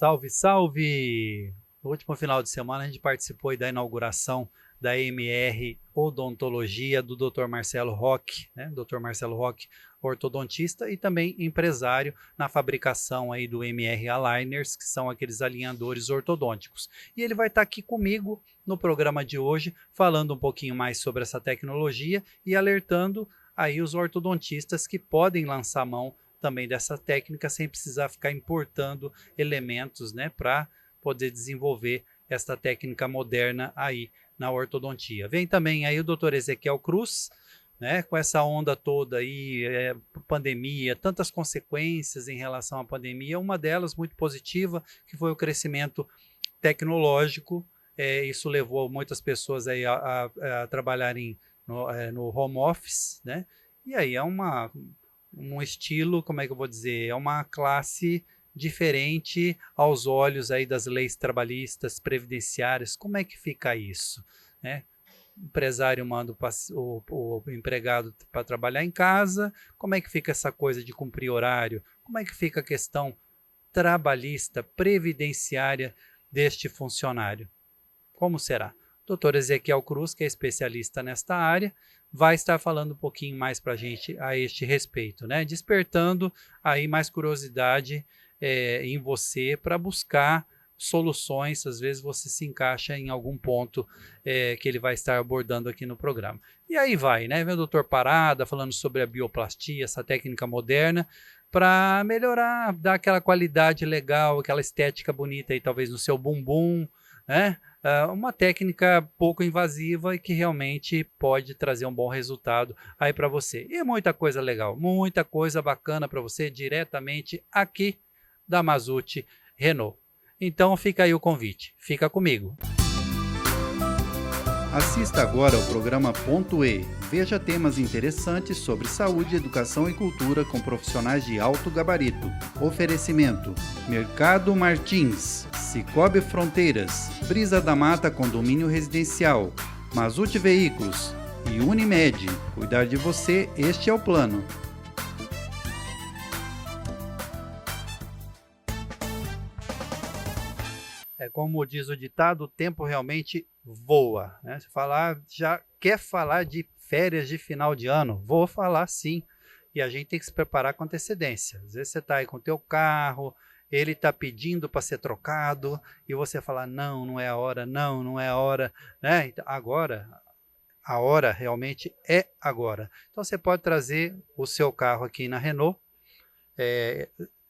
Salve, salve! No último final de semana a gente participou da inauguração da MR Odontologia do Dr. Marcelo Roque, né? Dr. Marcelo Roque, ortodontista e também empresário na fabricação aí do MR Aligners, que são aqueles alinhadores ortodônticos. E ele vai estar aqui comigo no programa de hoje, falando um pouquinho mais sobre essa tecnologia e alertando aí os ortodontistas que podem lançar mão também dessa técnica sem precisar ficar importando elementos, né, para poder desenvolver esta técnica moderna aí na ortodontia. Vem também aí o Dr. Ezequiel Cruz, né, com essa onda toda aí, pandemia, tantas consequências em relação à pandemia, uma delas muito positiva, que foi o crescimento tecnológico. Isso levou muitas pessoas aí a trabalharem no home office, né, e aí é um estilo, como é que eu vou dizer, é uma classe diferente aos olhos aí das leis trabalhistas, previdenciárias. Como é que fica isso, né? O empresário manda o empregado para trabalhar em casa, como é que fica essa coisa de cumprir horário? Como é que fica a questão trabalhista, previdenciária deste funcionário? Como será? Dr. Ezequiel Cruz, que é especialista nesta área, vai estar falando um pouquinho mais para a gente a este respeito, né? Despertando aí mais curiosidade em você para buscar soluções. Às vezes você se encaixa em algum ponto que ele vai estar abordando aqui no programa. E aí vai, né? Vem o doutor Parada falando sobre a bioplastia, essa técnica moderna, para melhorar, dar aquela qualidade legal, aquela estética bonita aí, talvez no seu bumbum, né? Uma técnica pouco invasiva e que realmente pode trazer um bom resultado aí para você. E muita coisa legal, muita coisa bacana para você diretamente aqui da Mazzutti Renault. Então fica aí o convite, fica comigo. Assista agora ao programa Ponto E. Veja temas interessantes sobre saúde, educação e cultura com profissionais de alto gabarito. Oferecimento: Mercado Martins, Cicobi Fronteiras, Brisa da Mata Condomínio Residencial, Mazzutti Veículos e Unimed. Cuidar de você, este é o plano. Como diz o ditado, o tempo realmente voa, né? Se falar, já quer falar de férias de final de ano? Vou falar sim. E a gente tem que se preparar com antecedência. Às vezes você está aí com o teu carro, ele está pedindo para ser trocado, e você fala, não, não é a hora, não, não é a hora, né? Então, agora, a hora realmente é agora. Então você pode trazer o seu carro aqui na Renault,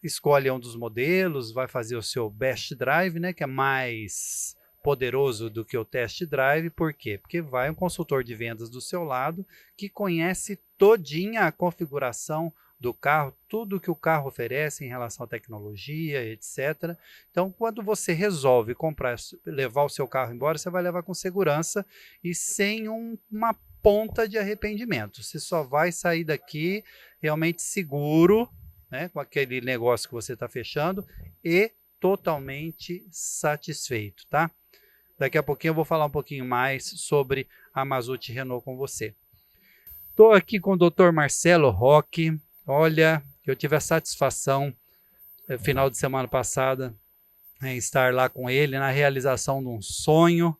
escolhe um dos modelos, vai fazer o seu best drive, né, que é mais poderoso do que o test drive. Por quê? Porque vai um consultor de vendas do seu lado que conhece todinha a configuração do carro, tudo que o carro oferece em relação à tecnologia, etc. Então, quando você resolve comprar, levar o seu carro embora, você vai levar com segurança e sem uma ponta de arrependimento. Você só vai sair daqui realmente seguro, né, com aquele negócio que você está fechando e totalmente satisfeito, tá? Daqui a pouquinho eu vou falar um pouquinho mais sobre a Mazzutti Renault com você. Estou aqui com o Dr. Marcelo Roque. Olha, eu tive a satisfação, final de semana passada, em estar lá com ele na realização de um sonho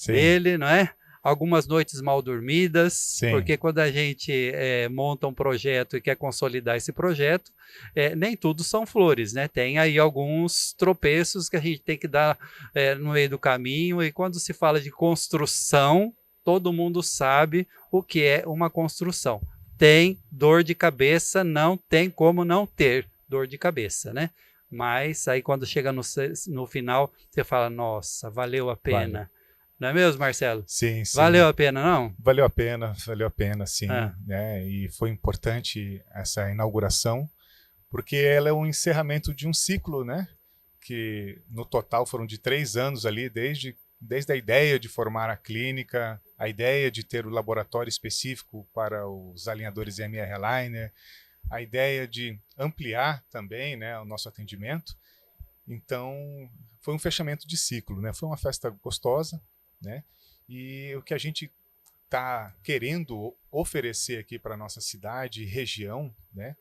dele, não é? Algumas noites mal dormidas, Sim. Porque quando a gente monta um projeto e quer consolidar esse projeto, nem tudo são flores, né? Tem aí alguns tropeços que a gente tem que dar no meio do caminho, e quando se fala de construção, todo mundo sabe o que é uma construção. Tem dor de cabeça, não tem como não ter dor de cabeça, né? Mas aí quando chega no final, você fala, nossa, valeu a pena. Vale. Não é mesmo, Marcelo? Sim, sim. Valeu a pena, não? Valeu a pena, sim. Né? E foi importante essa inauguração, porque ela é um encerramento de um ciclo, né? Que no total foram de 3 anos ali, desde a ideia de formar a clínica, a ideia de ter o laboratório específico para os alinhadores MR Aligner, a ideia de ampliar também, né, o nosso atendimento. Então, foi um fechamento de ciclo, né? Foi uma festa gostosa, né? E o que a gente está querendo oferecer aqui para a nossa cidade e região, né?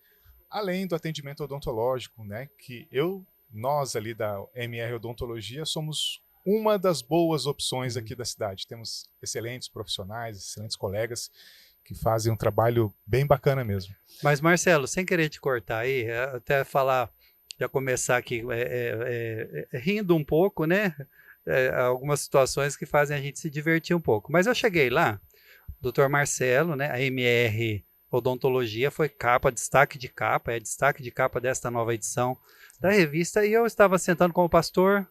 Além do atendimento odontológico, né? Que eu nós ali da MR Odontologia somos uma das boas opções aqui da cidade. Temos excelentes profissionais, excelentes colegas que fazem um trabalho bem bacana mesmo. Mas, Marcelo, sem querer te cortar aí, até falar, já começar aqui rindo um pouco, né? Algumas situações que fazem a gente se divertir um pouco. Mas eu cheguei lá, Dr. Marcelo, né? A MR Odontologia foi capa, destaque de capa desta nova edição da revista, e eu estava sentando com o pastor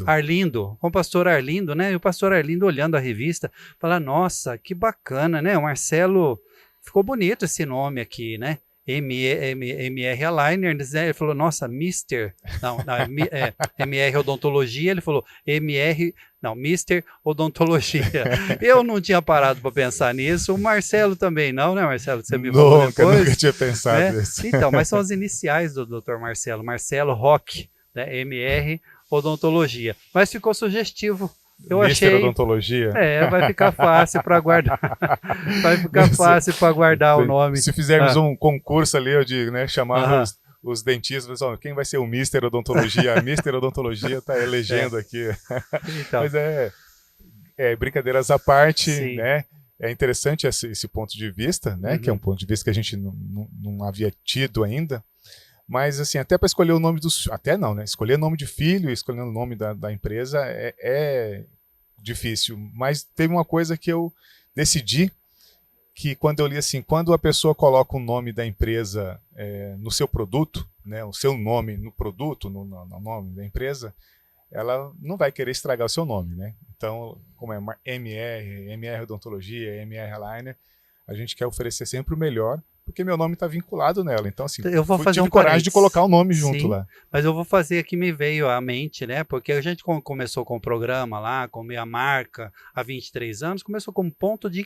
Arlindo, com o pastor Arlindo, né? E o pastor Arlindo olhando a revista, fala, nossa, que bacana, né? O Marcelo, ficou bonito esse nome aqui, né? MR Aligner, né? Ele falou, nossa, MR Odontologia, ele falou, Mister Odontologia. Eu não tinha parado para pensar nisso, o Marcelo também não, né, Marcelo? Você me falou depois. Nunca tinha pensado nisso. Então, mas são as iniciais do Dr. Marcelo, Marcelo Roque, né? MR Odontologia. Mas ficou sugestivo. Eu Mister achei. Odontologia? Vai ficar fácil para guardar. Vai ficar fácil para guardar o nome. Se fizermos um concurso ali, eu digo, né? Chamar os dentistas, quem vai ser o Mister Odontologia? A Mister Odontologia está elegendo aqui. Então. Mas brincadeiras à parte, sim, né? É interessante esse ponto de vista, né? Que é um ponto de vista que a gente não havia tido ainda. Mas, assim, até para escolher o nome dos... Até não, né? Escolher o nome de filho, escolher o nome da empresa é difícil. Mas teve uma coisa que eu decidi, que quando eu li assim, quando a pessoa coloca o nome da empresa no seu produto, né? O seu nome no produto, no nome da empresa, ela não vai querer estragar o seu nome, né? Então, como é MR Odontologia, MR Aligner, a gente quer oferecer sempre o melhor, porque meu nome está vinculado nela. Então, assim, eu vou fazer tive coragem de colocar o nome junto lá. Mas eu vou fazer aqui, me veio à mente, né? Porque a gente começou com o programa lá, com a minha marca há 23 anos, começou como ponto de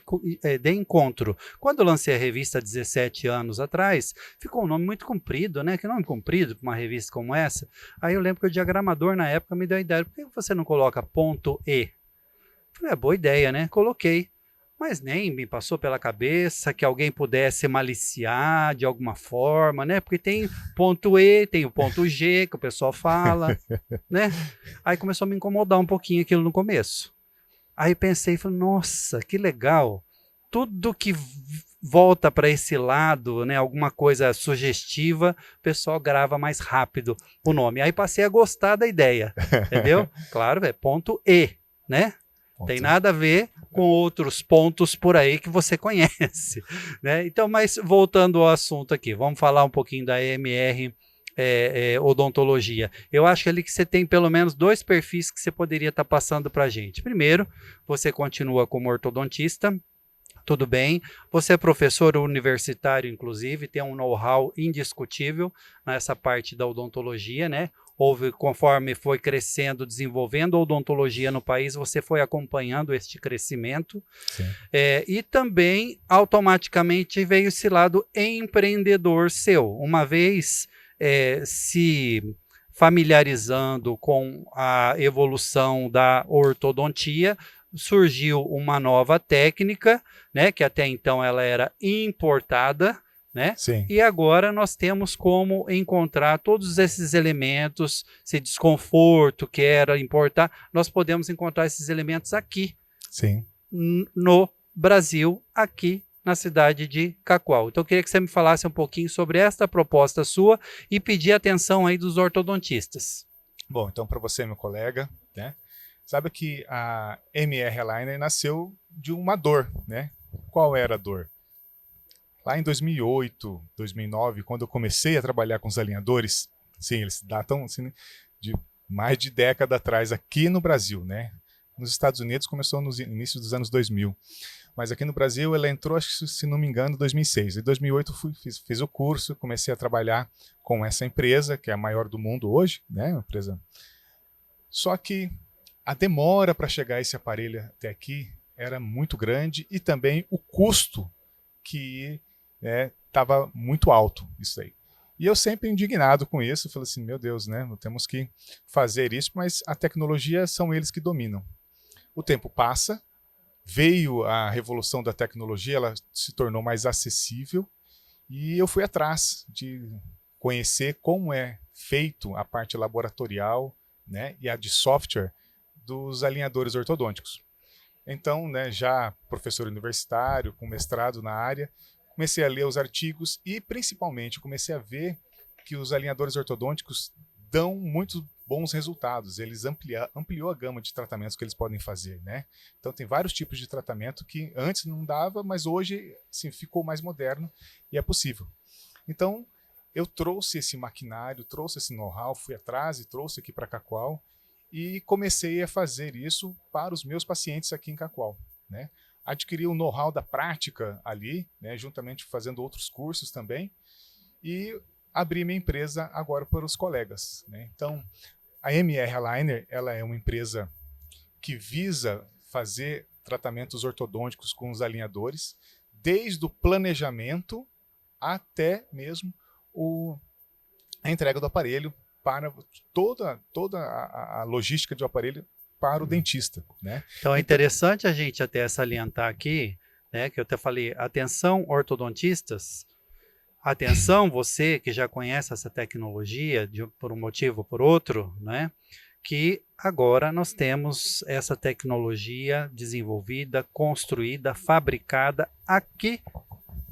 encontro. Quando eu lancei a revista há 17 anos atrás, ficou um nome muito comprido, né? Que nome comprido para uma revista como essa. Aí eu lembro que o diagramador na época me deu a ideia, por que você não coloca ponto .e? Falei, boa ideia, né? Coloquei. Mas nem me passou pela cabeça que alguém pudesse maliciar de alguma forma, né? Porque tem ponto E, tem o ponto G, que o pessoal fala, né? Aí começou a me incomodar um pouquinho aquilo no começo. Aí pensei, falei, nossa, que legal. Tudo que volta para esse lado, né? Alguma coisa sugestiva, o pessoal grava mais rápido o nome. Aí passei a gostar da ideia, entendeu? Claro, ponto E, né? Tem nada a ver com outros pontos por aí que você conhece, né? Então, mas voltando ao assunto aqui, vamos falar um pouquinho da MR Odontologia. Eu acho ali que você tem pelo menos 2 perfis que você poderia estar passando para a gente. Primeiro, você continua como ortodontista, tudo bem. Você é professor universitário, inclusive, tem um know-how indiscutível nessa parte da odontologia, né? Conforme foi crescendo, desenvolvendo a odontologia no país, você foi acompanhando este crescimento. E também, automaticamente, veio esse lado empreendedor seu. Uma vez se familiarizando com a evolução da ortodontia, surgiu uma nova técnica, né, que até então ela era importada, né? Sim. E agora nós temos como encontrar todos esses elementos, esse desconforto que era importar, nós podemos encontrar esses elementos aqui, sim, no Brasil, aqui na cidade de Cacoal. Então eu queria que você me falasse um pouquinho sobre esta proposta sua e pedir a atenção aí dos ortodontistas. Bom, então para você, meu colega, né? Sabe que a MR Aligner nasceu de uma dor, né? Qual era a dor? Lá em 2008, 2009, quando eu comecei a trabalhar com os alinhadores, sim, eles datam assim, de mais de década atrás aqui no Brasil, né? Nos Estados Unidos começou nos inícios dos anos 2000, mas aqui no Brasil ela entrou, acho que, se não me engano, em 2006. Em 2008 fiz o curso, comecei a trabalhar com essa empresa, que é a maior do mundo hoje, né? Uma empresa. Só que a demora para chegar esse aparelho até aqui era muito grande e também o custo que estava muito alto, isso aí. E eu sempre indignado com isso, falei assim, meu Deus, né, não temos que fazer isso, mas a tecnologia são eles que dominam. O tempo passa, veio a revolução da tecnologia, ela se tornou mais acessível e eu fui atrás de conhecer como é feito a parte laboratorial, né, e a de software dos alinhadores ortodônticos. Então, né, já professor universitário, com mestrado na área, comecei a ler os artigos e, principalmente, comecei a ver que os alinhadores ortodônticos dão muito bons resultados. Eles ampliou a gama de tratamentos que eles podem fazer, né? Então, tem vários tipos de tratamento que antes não dava, mas hoje assim, ficou mais moderno e é possível. Então, eu trouxe esse maquinário, trouxe esse know-how, fui atrás e trouxe aqui para Cacoal e comecei a fazer isso para os meus pacientes aqui em Cacoal, né? Adquiri o know-how da prática ali, né, juntamente fazendo outros cursos também, e abri minha empresa agora para os colegas, né? Então, a MR Aligner, ela é uma empresa que visa fazer tratamentos ortodônticos com os alinhadores, desde o planejamento até mesmo a entrega do aparelho para toda a logística do aparelho para o dentista, né? Então é interessante a gente até salientar aqui, né, que eu até falei, atenção ortodontistas, atenção você que já conhece essa tecnologia por um motivo ou por outro, né, que agora nós temos essa tecnologia desenvolvida, construída, fabricada aqui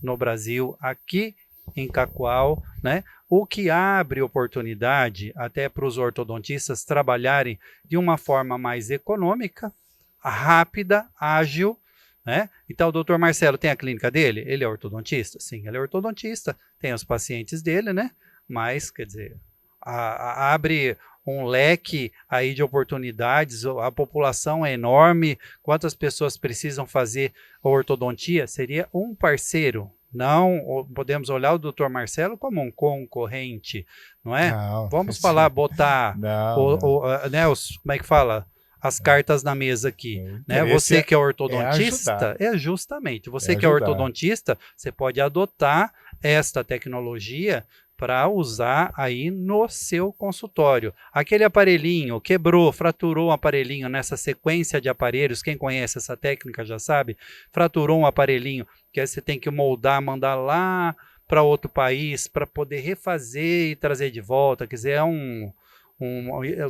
no Brasil, aqui em Cacoal, né? O que abre oportunidade até para os ortodontistas trabalharem de uma forma mais econômica, rápida, ágil, né? Então o Dr. Marcelo tem a clínica dele? Ele é ortodontista? Sim, ele é ortodontista, tem os pacientes dele, né? Mas, quer dizer, abre um leque aí de oportunidades, a população é enorme, quantas pessoas precisam fazer ortodontia? Seria um parceiro. Não podemos olhar o Dr. Marcelo como um concorrente, não é? Não, vamos falar, botar né, como é que fala? As cartas na mesa aqui, né? Você que é ortodontista, justamente, você que é ortodontista, você pode adotar esta tecnologia para usar aí no seu consultório. Aquele aparelhinho quebrou, fraturou um aparelhinho nessa sequência de aparelhos, quem conhece essa técnica já sabe, fraturou um aparelhinho que aí você tem que moldar, mandar lá para outro país para poder refazer e trazer de volta, quer dizer, é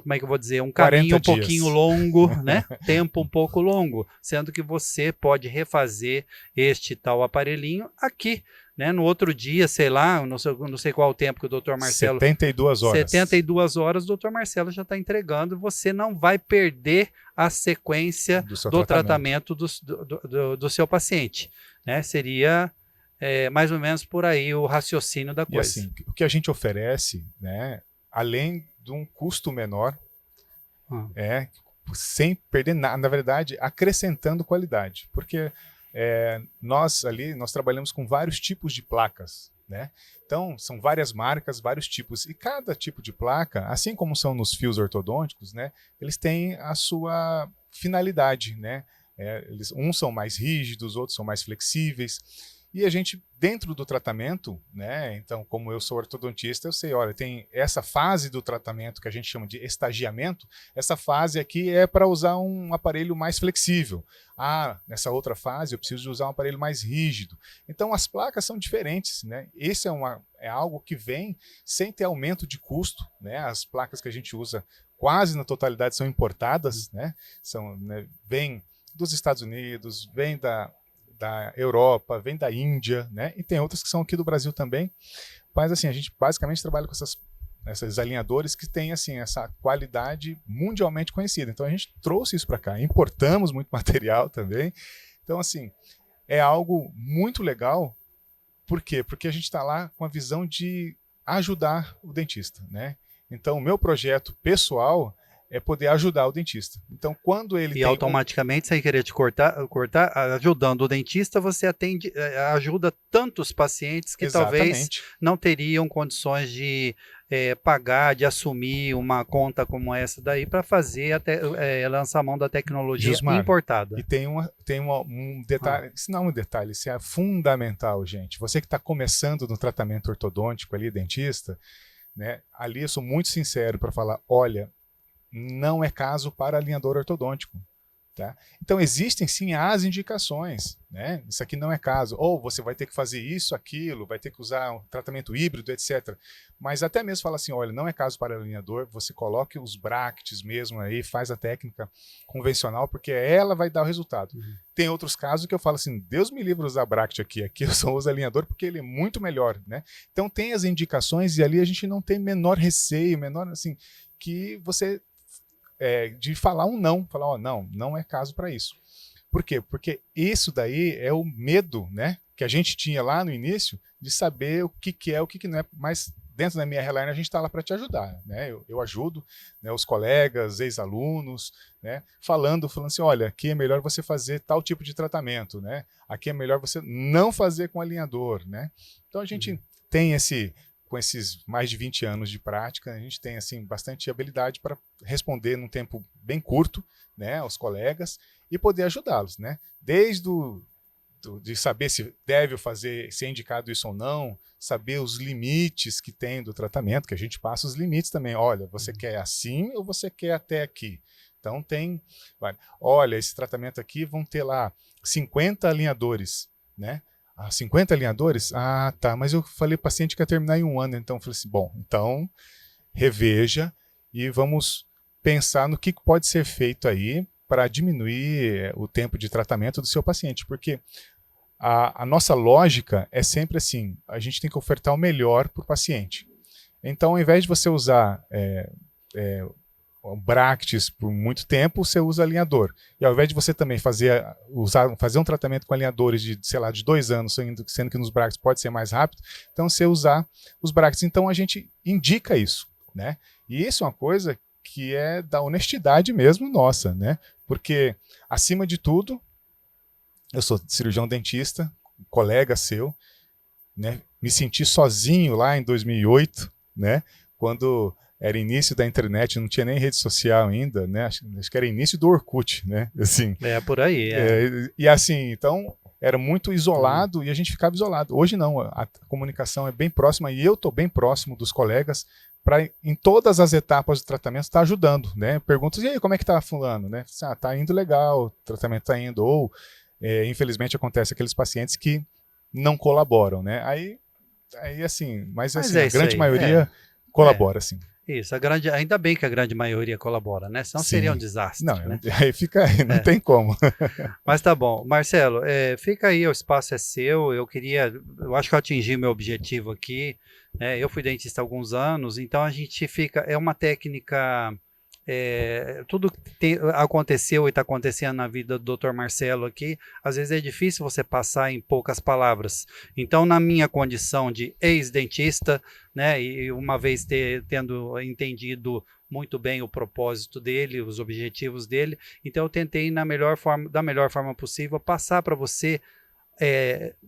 como é que eu vou dizer, um caminho um pouquinho longo, né? Tempo um pouco longo, sendo que você pode refazer este tal aparelhinho aqui, né? No outro dia, sei lá, não sei qual o tempo que o Dr. Marcelo... 72 horas. 72 horas o Dr. Marcelo já está entregando, você não vai perder a sequência do tratamento do seu paciente, né? Seria mais ou menos por aí o raciocínio da coisa. E assim, o que a gente oferece, né, além de um custo menor, sem perder nada, na verdade, acrescentando qualidade, porque nós trabalhamos com vários tipos de placas, né? Então, são várias marcas, vários tipos, e cada tipo de placa, assim como são nos fios ortodônticos, né, eles têm a sua finalidade, né? Uns são mais rígidos, outros são mais flexíveis. E a gente, dentro do tratamento, né, então, como eu sou ortodontista, eu sei, olha, tem essa fase do tratamento que a gente chama de estagiamento, essa fase aqui é para usar um aparelho mais flexível. Nessa outra fase eu preciso de usar um aparelho mais rígido. Então, as placas são diferentes, né? Esse é algo que vem sem ter aumento de custo, né? As placas que a gente usa quase na totalidade são importadas, né? Vêm dos Estados Unidos, vêm da Europa, vem da Índia, né? E tem outras que são aqui do Brasil também. Mas assim, a gente basicamente trabalha com esses alinhadores que têm assim, essa qualidade mundialmente conhecida. Então a gente trouxe isso para cá, importamos muito material também. Então assim, é algo muito legal. Por quê? Porque a gente está lá com a visão de ajudar o dentista, né? Então o meu projeto pessoal é poder ajudar o dentista. Então, quando ele automaticamente, sem querer te cortar, ajudando o dentista, você ajuda tantos pacientes que talvez não teriam condições de pagar, de assumir uma conta como essa daí para fazer lançar a mão da tecnologia importada. E tem um detalhe, isso não é um detalhe, isso é fundamental, gente. Você que está começando no tratamento ortodôntico ali, dentista, né? Ali eu sou muito sincero para falar, olha, não é caso para alinhador ortodôntico, Tá? Então, existem sim as indicações, né? Isso aqui não é caso, ou você vai ter que fazer isso, aquilo, vai ter que usar um tratamento híbrido, etc. Mas até mesmo fala assim, olha, não é caso para alinhador, você coloque os bracts mesmo aí, faz a técnica convencional, porque ela vai dar o resultado. Tem outros casos que eu falo assim, Deus me livre usar bract aqui eu só uso alinhador porque ele é muito melhor, né? Então tem as indicações e ali a gente não tem menor receio, menor assim, que você... de falar um não, falar, ó, não é caso para isso. Por quê? Porque isso daí é o medo, né, que a gente tinha lá no início de saber o que é, o que não é, mas dentro da minha Hairline a gente está lá para te ajudar, né, eu ajudo, né, os colegas, ex-alunos, né, falando assim, olha, aqui é melhor você fazer tal tipo de tratamento, né, aqui é melhor você não fazer com alinhador, né, então a gente tem com esses mais de 20 anos de prática, a gente tem assim bastante habilidade para responder num tempo bem curto, né, aos colegas e poder ajudá-los, né? Desde de saber se deve fazer, se é indicado isso ou não, saber os limites que tem do tratamento, que a gente passa os limites também. Olha, você quer assim ou você quer até aqui? Então olha, esse tratamento aqui vão ter lá 50 alinhadores, né? 50 alinhadores? Ah, tá, mas eu falei para o paciente que ia terminar em 1 ano, então eu falei assim, bom, então reveja e vamos pensar no que pode ser feito aí para diminuir o tempo de tratamento do seu paciente, porque a nossa lógica é sempre assim, a gente tem que ofertar o melhor para o paciente. Então, ao invés de você usar bracts por muito tempo, você usa alinhador. E ao invés de você também fazer um tratamento com alinhadores de, sei lá, de 2 anos, sendo que nos bracts pode ser mais rápido, então você usar os bracts. Então a gente indica isso, né? E isso é uma coisa que é da honestidade mesmo nossa, né? Porque, acima de tudo, eu sou cirurgião dentista, colega seu, né? Me senti sozinho lá em 2008, né? Quando era início da internet, não tinha nem rede social ainda, né? Acho que era início do Orkut, né? Assim, por aí. E assim, então, era muito isolado e a gente ficava isolado. Hoje não, a comunicação é bem próxima e eu estou bem próximo dos colegas para, em todas as etapas do tratamento, estar ajudando, né? Perguntas, e aí, como é que tá fulano, né? Tá indo legal, o tratamento tá indo, ou, infelizmente, acontece aqueles pacientes que não colaboram, né? Aí assim, mas assim, a grande maioria colabora, sim. Isso, ainda bem que a grande maioria colabora, né? Senão seria um desastre. Não, né? Aí não tem como. Mas tá bom. Marcelo, fica aí, o espaço é seu. Eu acho que eu atingi meu objetivo aqui. Né? Eu fui dentista há alguns anos, então a gente é uma técnica... tudo que aconteceu e está acontecendo na vida do Dr. Marcelo aqui, às vezes é difícil você passar em poucas palavras. Então, na minha condição de ex-dentista, né, e uma vez tendo entendido muito bem o propósito dele, os objetivos dele, então eu tentei da melhor forma possível passar para você,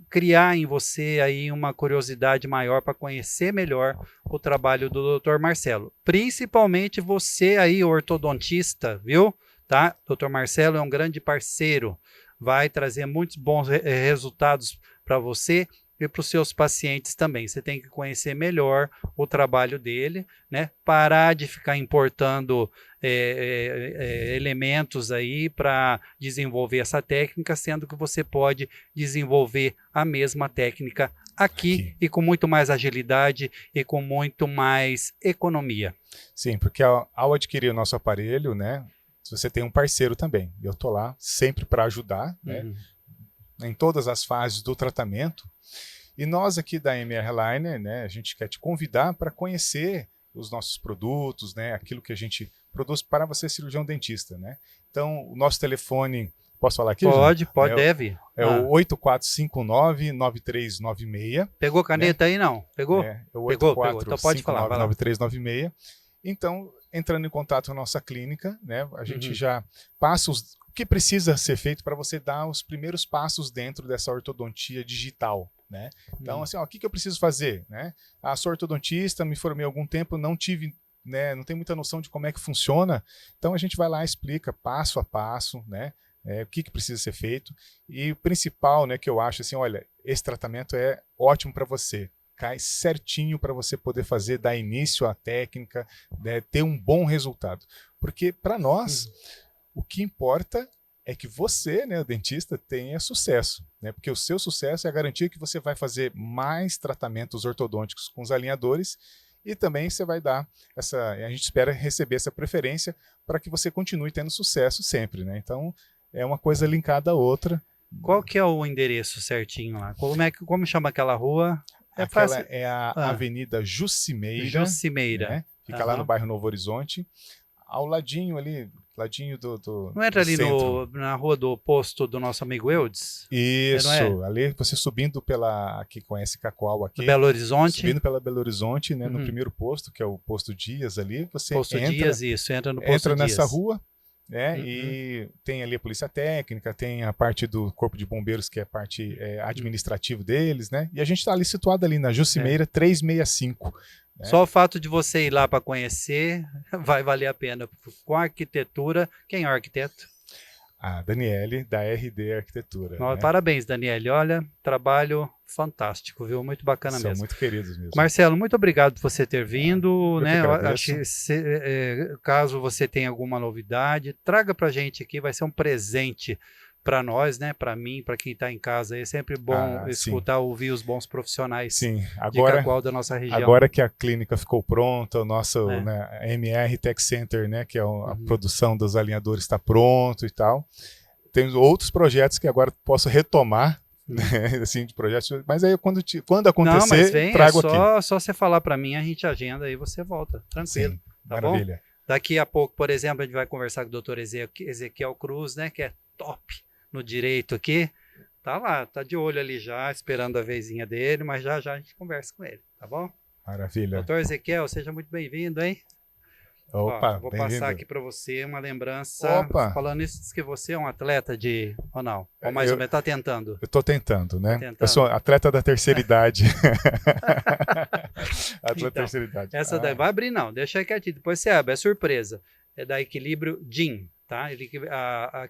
criar em você aí uma curiosidade maior para conhecer melhor o trabalho do Dr. Marcelo. Principalmente você aí, ortodontista, viu? Tá? Dr. Marcelo é um grande parceiro, vai trazer muitos bons resultados para você e para os seus pacientes também. Você tem que conhecer melhor o trabalho dele, né? Parar de ficar importando elementos aí para desenvolver essa técnica, sendo que você pode desenvolver a mesma técnica aqui e com muito mais agilidade e com muito mais economia. Sim, porque ao adquirir o nosso aparelho, né, você tem um parceiro também. Eu estou lá sempre para ajudar, né, em todas as fases do tratamento. E nós aqui da MR Hairline, né, a gente quer te convidar para conhecer os nossos produtos, né, aquilo que a gente produz para você, cirurgião dentista, né. Então, o nosso telefone, posso falar aqui? Pode, deve. É o 8459-9396. Pegou caneta, né? Aí não? Pegou? Pegou. Então pode falar. 9396. Então, entrando em contato com a nossa clínica, né, a gente já passa o que precisa ser feito para você dar os primeiros passos dentro dessa ortodontia digital. Né? Então, assim, o que eu preciso fazer? Né? Sou ortodontista, me formei há algum tempo, não tive, né, não tenho muita noção de como é que funciona. Então, a gente vai lá e explica passo a passo, né, o que precisa ser feito. E o principal, né, que eu acho, assim, olha, esse tratamento é ótimo para você. Cai certinho para você poder fazer, dar início à técnica, né, ter um bom resultado. Porque, para nós, o que importa é que você, né, o dentista, tenha sucesso, né? Porque o seu sucesso é a garantia que você vai fazer mais tratamentos ortodônticos com os alinhadores e também você vai dar a gente espera receber essa preferência para que você continue tendo sucesso sempre, né? Então, é uma coisa linkada à outra. Qual que é o endereço certinho lá? Como chama aquela rua? Aquela fácil. É a Avenida Jucimeira. Jucimeira. Né? Fica lá no bairro Novo Horizonte, ao ladinho ali, ladinho do Não entra do ali centro. na rua do posto do nosso amigo Eudes? Isso, não é? Ali você subindo aqui conhece Cacoal aqui. Belo Horizonte. Subindo pela Belo Horizonte, né, no primeiro posto, que é o posto Dias ali, você posto entra, Dias, isso, entra no posto entra Dias. nessa rua, né, e tem ali a polícia técnica, tem a parte do corpo de bombeiros, que é a parte administrativa deles, né, e a gente está ali situado ali na Jucimeira 365. Só o fato de você ir lá para conhecer vai valer a pena. Com a arquitetura, quem é o arquiteto? A Daniele, da RD Arquitetura. Né? Parabéns, Daniele. Olha, trabalho fantástico, viu? Muito bacana mesmo. São muito queridos mesmo. Marcelo, muito obrigado por você ter vindo. Né? Acho caso você tenha alguma novidade, traga para a gente aqui, vai ser um presente para nós, né? Para mim, para quem está em casa. É sempre bom escutar, ouvir os bons profissionais de Cacoal da nossa região. Agora que a clínica ficou pronta, o nosso MR Tech Center, né, que é a produção dos alinhadores, está pronto e tal. Temos outros projetos que agora posso retomar, né, assim, de projetos, mas aí quando acontecer, trago aqui. Só você falar para mim, a gente agenda e você volta, tranquilo. Sim, tá maravilha. Bom? Daqui a pouco, por exemplo, a gente vai conversar com o Dr. Ezequiel Cruz, né, que é top no direito aqui, tá lá, tá de olho ali já, esperando a vezinha dele, mas já a gente conversa com ele, tá bom? Maravilha. Doutor Ezequiel, seja muito bem-vindo, hein? Opa, vou passar aqui para você uma lembrança. Opa. Falando isso, diz que você é um atleta ou não? Ou mais ou menos, tá tentando? Eu tô tentando, né? Eu sou atleta da terceira idade. Atleta da terceira idade. Essa daí vai abrir não, deixa aí quietinho, depois você abre, é surpresa. É da Equilíbrio Gym. Tá? A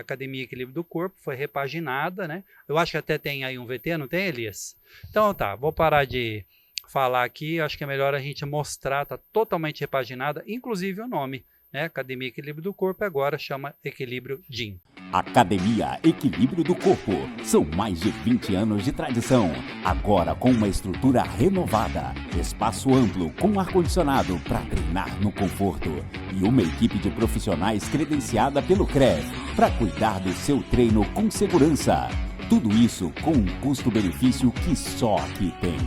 Academia Equilíbrio do Corpo foi repaginada, né? Eu acho que até tem aí um VT, não tem, Elias? Então tá, vou parar de falar aqui, acho que é melhor a gente mostrar, tá totalmente repaginada, inclusive o nome, né? Academia Equilíbrio do Corpo agora chama Equilíbrio Gym. Academia Equilíbrio do Corpo, são mais de 20 anos de tradição, agora com uma estrutura renovada, espaço amplo com ar-condicionado para treinar no conforto e uma equipe de profissionais credenciada pelo CREF para cuidar do seu treino com segurança. Tudo isso com um custo-benefício que só aqui tem.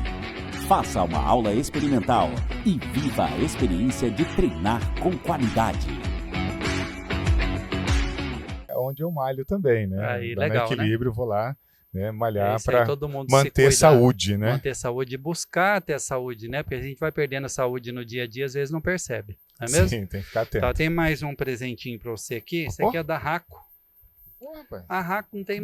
Faça uma aula experimental e viva a experiência de treinar com qualidade. É onde eu malho também, né? Aí, legal, Equilíbrio, né? Vou lá, né, malhar para manter saúde, né? Manter saúde e buscar ter saúde, né? Porque a gente vai perdendo a saúde no dia a dia, às vezes não percebe, não é mesmo? Sim, tem que ficar atento. Tá, tem mais um presentinho para você aqui, esse aqui é da Raco. A Raco não tem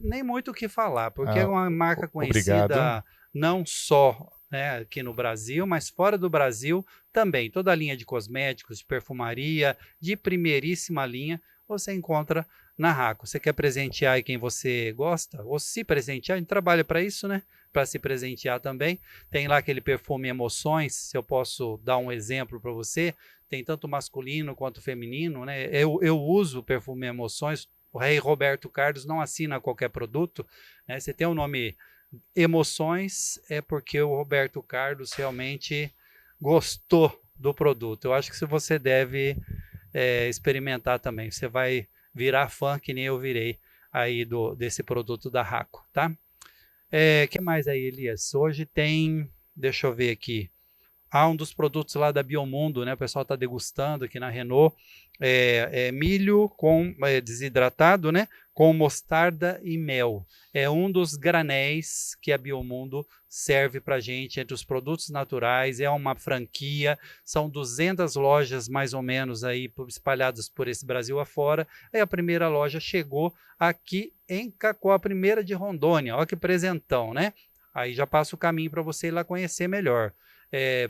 nem muito o que falar, porque é uma marca conhecida. Obrigado. Não só, né, aqui no Brasil, mas fora do Brasil também. Toda a linha de cosméticos, de perfumaria, de primeiríssima linha, você encontra na Raco. Você quer presentear quem você gosta? Ou se presentear, a gente trabalha para isso, né? Para se presentear também. Tem lá aquele perfume Emoções, se eu posso dar um exemplo para você, tem tanto masculino quanto feminino, né? Eu uso o perfume Emoções, o Rei Roberto Carlos não assina qualquer produto, né? Você tem o nome Emoções, é porque o Roberto Carlos realmente gostou do produto. Eu acho que você deve experimentar também. Você vai virar fã, que nem eu virei aí desse produto da Raco, tá? Que mais aí, Elias? Hoje tem, deixa eu ver aqui, um dos produtos lá da Biomundo, né? O pessoal está degustando aqui na Renault, milho desidratado, né? Com mostarda e mel. É um dos granéis que a Biomundo serve para a gente entre os produtos naturais. É uma franquia, são 200 lojas mais ou menos aí espalhadas por esse Brasil afora. Aí a primeira loja chegou aqui em Cacoal, a primeira de Rondônia. Olha que presentão, né? Aí já passa o caminho para você ir lá conhecer melhor.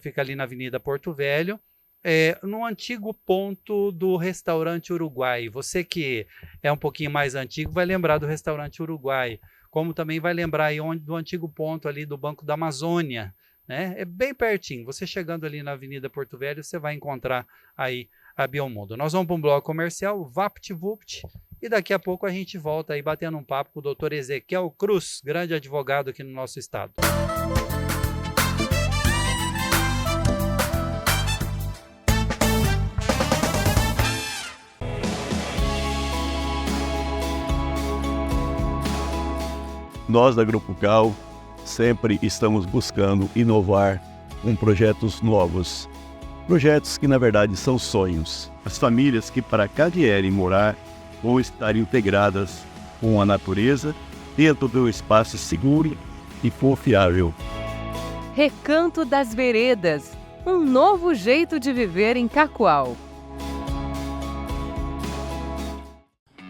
Fica ali na Avenida Porto Velho, no antigo ponto do Restaurante Uruguai. Você que é um pouquinho mais antigo vai lembrar do Restaurante Uruguai, como também vai lembrar aí do antigo ponto ali do Banco da Amazônia, né? É bem pertinho. Você chegando ali na Avenida Porto Velho, você vai encontrar aí a Biomundo. Nós vamos para um bloco comercial, VaptVupt, E daqui a pouco a gente volta aí batendo um papo com o Dr. Ezequiel Cruz, grande advogado aqui no nosso estado. Nós da Grupo Cal sempre estamos buscando inovar com projetos novos. Projetos que na verdade são sonhos. As famílias que para cá vierem morar vão estar integradas com a natureza dentro de um espaço seguro e confiável. Recanto das Veredas, um novo jeito de viver em Cacoal.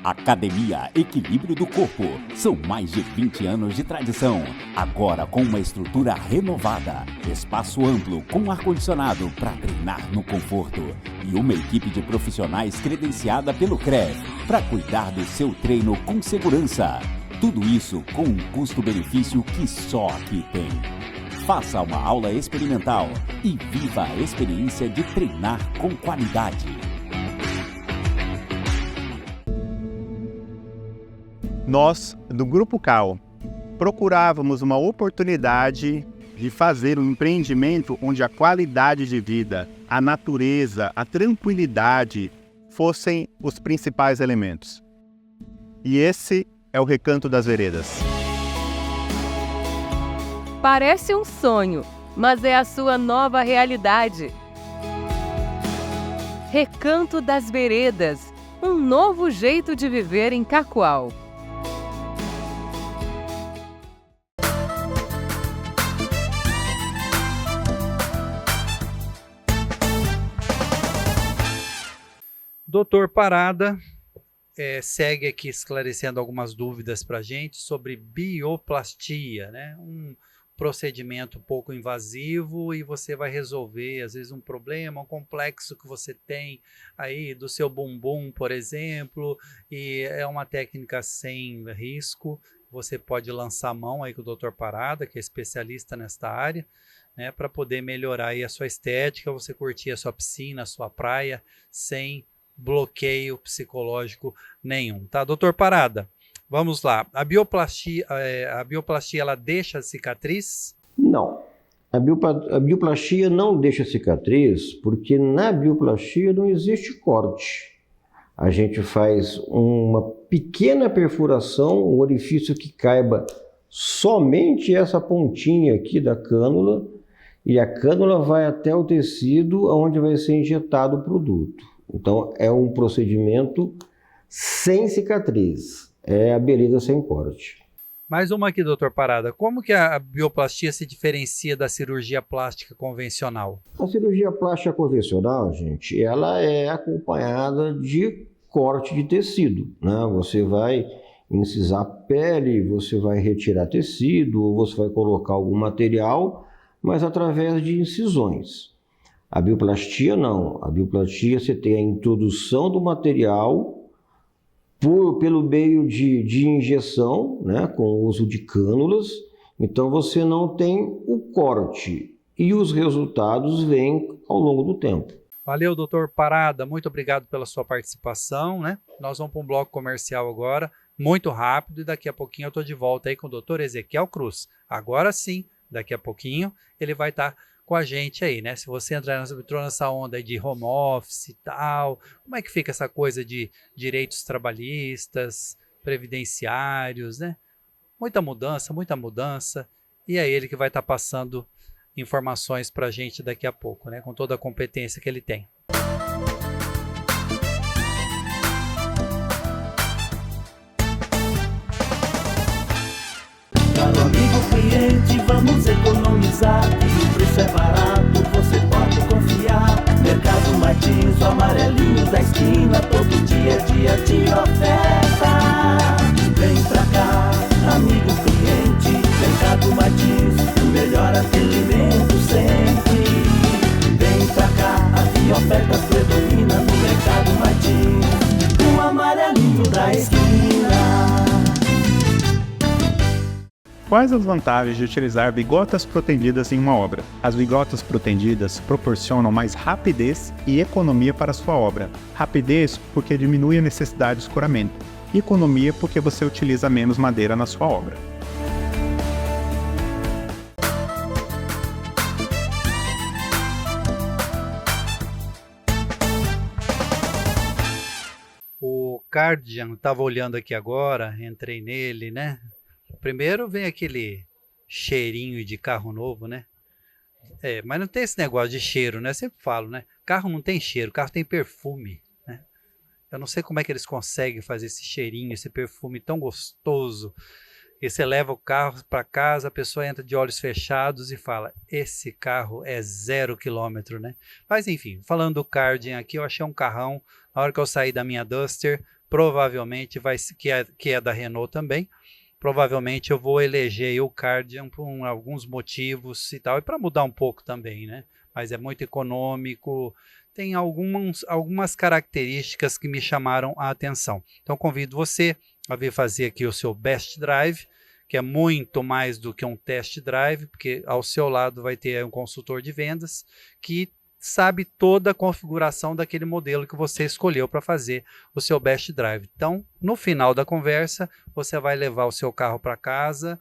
Academia Equilíbrio do Corpo. São mais de 20 anos de tradição. Agora com uma estrutura renovada. Espaço amplo com ar-condicionado para treinar no conforto. E uma equipe de profissionais credenciada pelo CREF para cuidar do seu treino com segurança. Tudo isso com um custo-benefício que só aqui tem. Faça uma aula experimental e viva a experiência de treinar com qualidade. Nós, do Grupo Cal, procurávamos uma oportunidade de fazer um empreendimento onde a qualidade de vida, a natureza, a tranquilidade fossem os principais elementos. E esse é o Recanto das Veredas. Parece um sonho, mas é a sua nova realidade. Recanto das Veredas, um novo jeito de viver em Cacoal. Doutor Parada segue aqui esclarecendo algumas dúvidas para a gente sobre bioplastia, né? Um procedimento pouco invasivo e você vai resolver, às vezes, um problema, um complexo que você tem aí do seu bumbum, por exemplo, e é uma técnica sem risco. Você pode lançar a mão aí com o Dr. Parada, que é especialista nesta área, né, para poder melhorar aí a sua estética, você curtir a sua piscina, a sua praia, sem bloqueio psicológico nenhum, tá? Doutor Parada, vamos lá. A bioplastia ela deixa cicatriz? Não. A bioplastia não deixa cicatriz porque na bioplastia não existe corte. A gente faz uma pequena perfuração, um orifício que caiba somente essa pontinha aqui da cânula e a cânula vai até o tecido onde vai ser injetado o produto. Então, é um procedimento sem cicatriz, é a beleza sem corte. Mais uma aqui, doutor Parada. Como que a bioplastia se diferencia da cirurgia plástica convencional? A cirurgia plástica convencional, gente, ela é acompanhada de corte de tecido, né? Você vai incisar pele, você vai retirar tecido, ou você vai colocar algum material, mas através de incisões. A bioplastia não. A bioplastia você tem a introdução do material pelo meio de injeção, né, com o uso de cânulas. Então você não tem o corte e os resultados vêm ao longo do tempo. Valeu, doutor Parada. Muito obrigado pela sua participação, né? Nós vamos para um bloco comercial agora, muito rápido, e daqui a pouquinho eu estou de volta aí com o doutor Ezequiel Cruz. Agora sim, daqui a pouquinho, ele vai estar com a gente aí, né? Se você entrou nessa onda aí de home office e tal, como é que fica essa coisa de direitos trabalhistas, previdenciários, né? Muita mudança, e é ele que vai estar passando informações para a gente daqui a pouco, né? Com toda a competência que ele tem. Caro amigo cliente, vamos economizar. O preço é barato, você pode confiar. Mercado Martins, o amarelinho da esquina, todo dia de oferta. Vem pra cá, amigo cliente. Mercado Martins, o melhor atendimento sempre. Vem pra cá, a ofertas predomina no Mercado Martins, o amarelinho da esquina. Quais as vantagens de utilizar bigotas protendidas em uma obra? As bigotas protendidas proporcionam mais rapidez e economia para a sua obra. Rapidez porque diminui a necessidade de escoramento. e economia porque você utiliza menos madeira na sua obra. O Cardian, estava olhando aqui agora, entrei nele, né? Primeiro vem aquele cheirinho de carro novo, né? Mas não tem esse negócio de cheiro, né? Eu sempre falo, né? Carro não tem cheiro, carro tem perfume, né? Eu não sei como é que eles conseguem fazer esse cheirinho, esse perfume tão gostoso. E você leva o carro para casa, a pessoa entra de olhos fechados e fala, esse carro é 0 km, né? Mas enfim, falando do Cardian aqui, eu achei um carrão, na hora que eu saí da minha Duster, provavelmente que é da Renault também, provavelmente eu vou eleger o Cardian por alguns motivos e tal, e para mudar um pouco também, né? Mas é muito econômico, tem algumas características que me chamaram a atenção. Então convido você a vir fazer aqui o seu Best Drive, que é muito mais do que um test drive, porque ao seu lado vai ter um consultor de vendas que sabe toda a configuração daquele modelo que você escolheu para fazer o seu Best Drive. Então, no final da conversa, você vai levar o seu carro para casa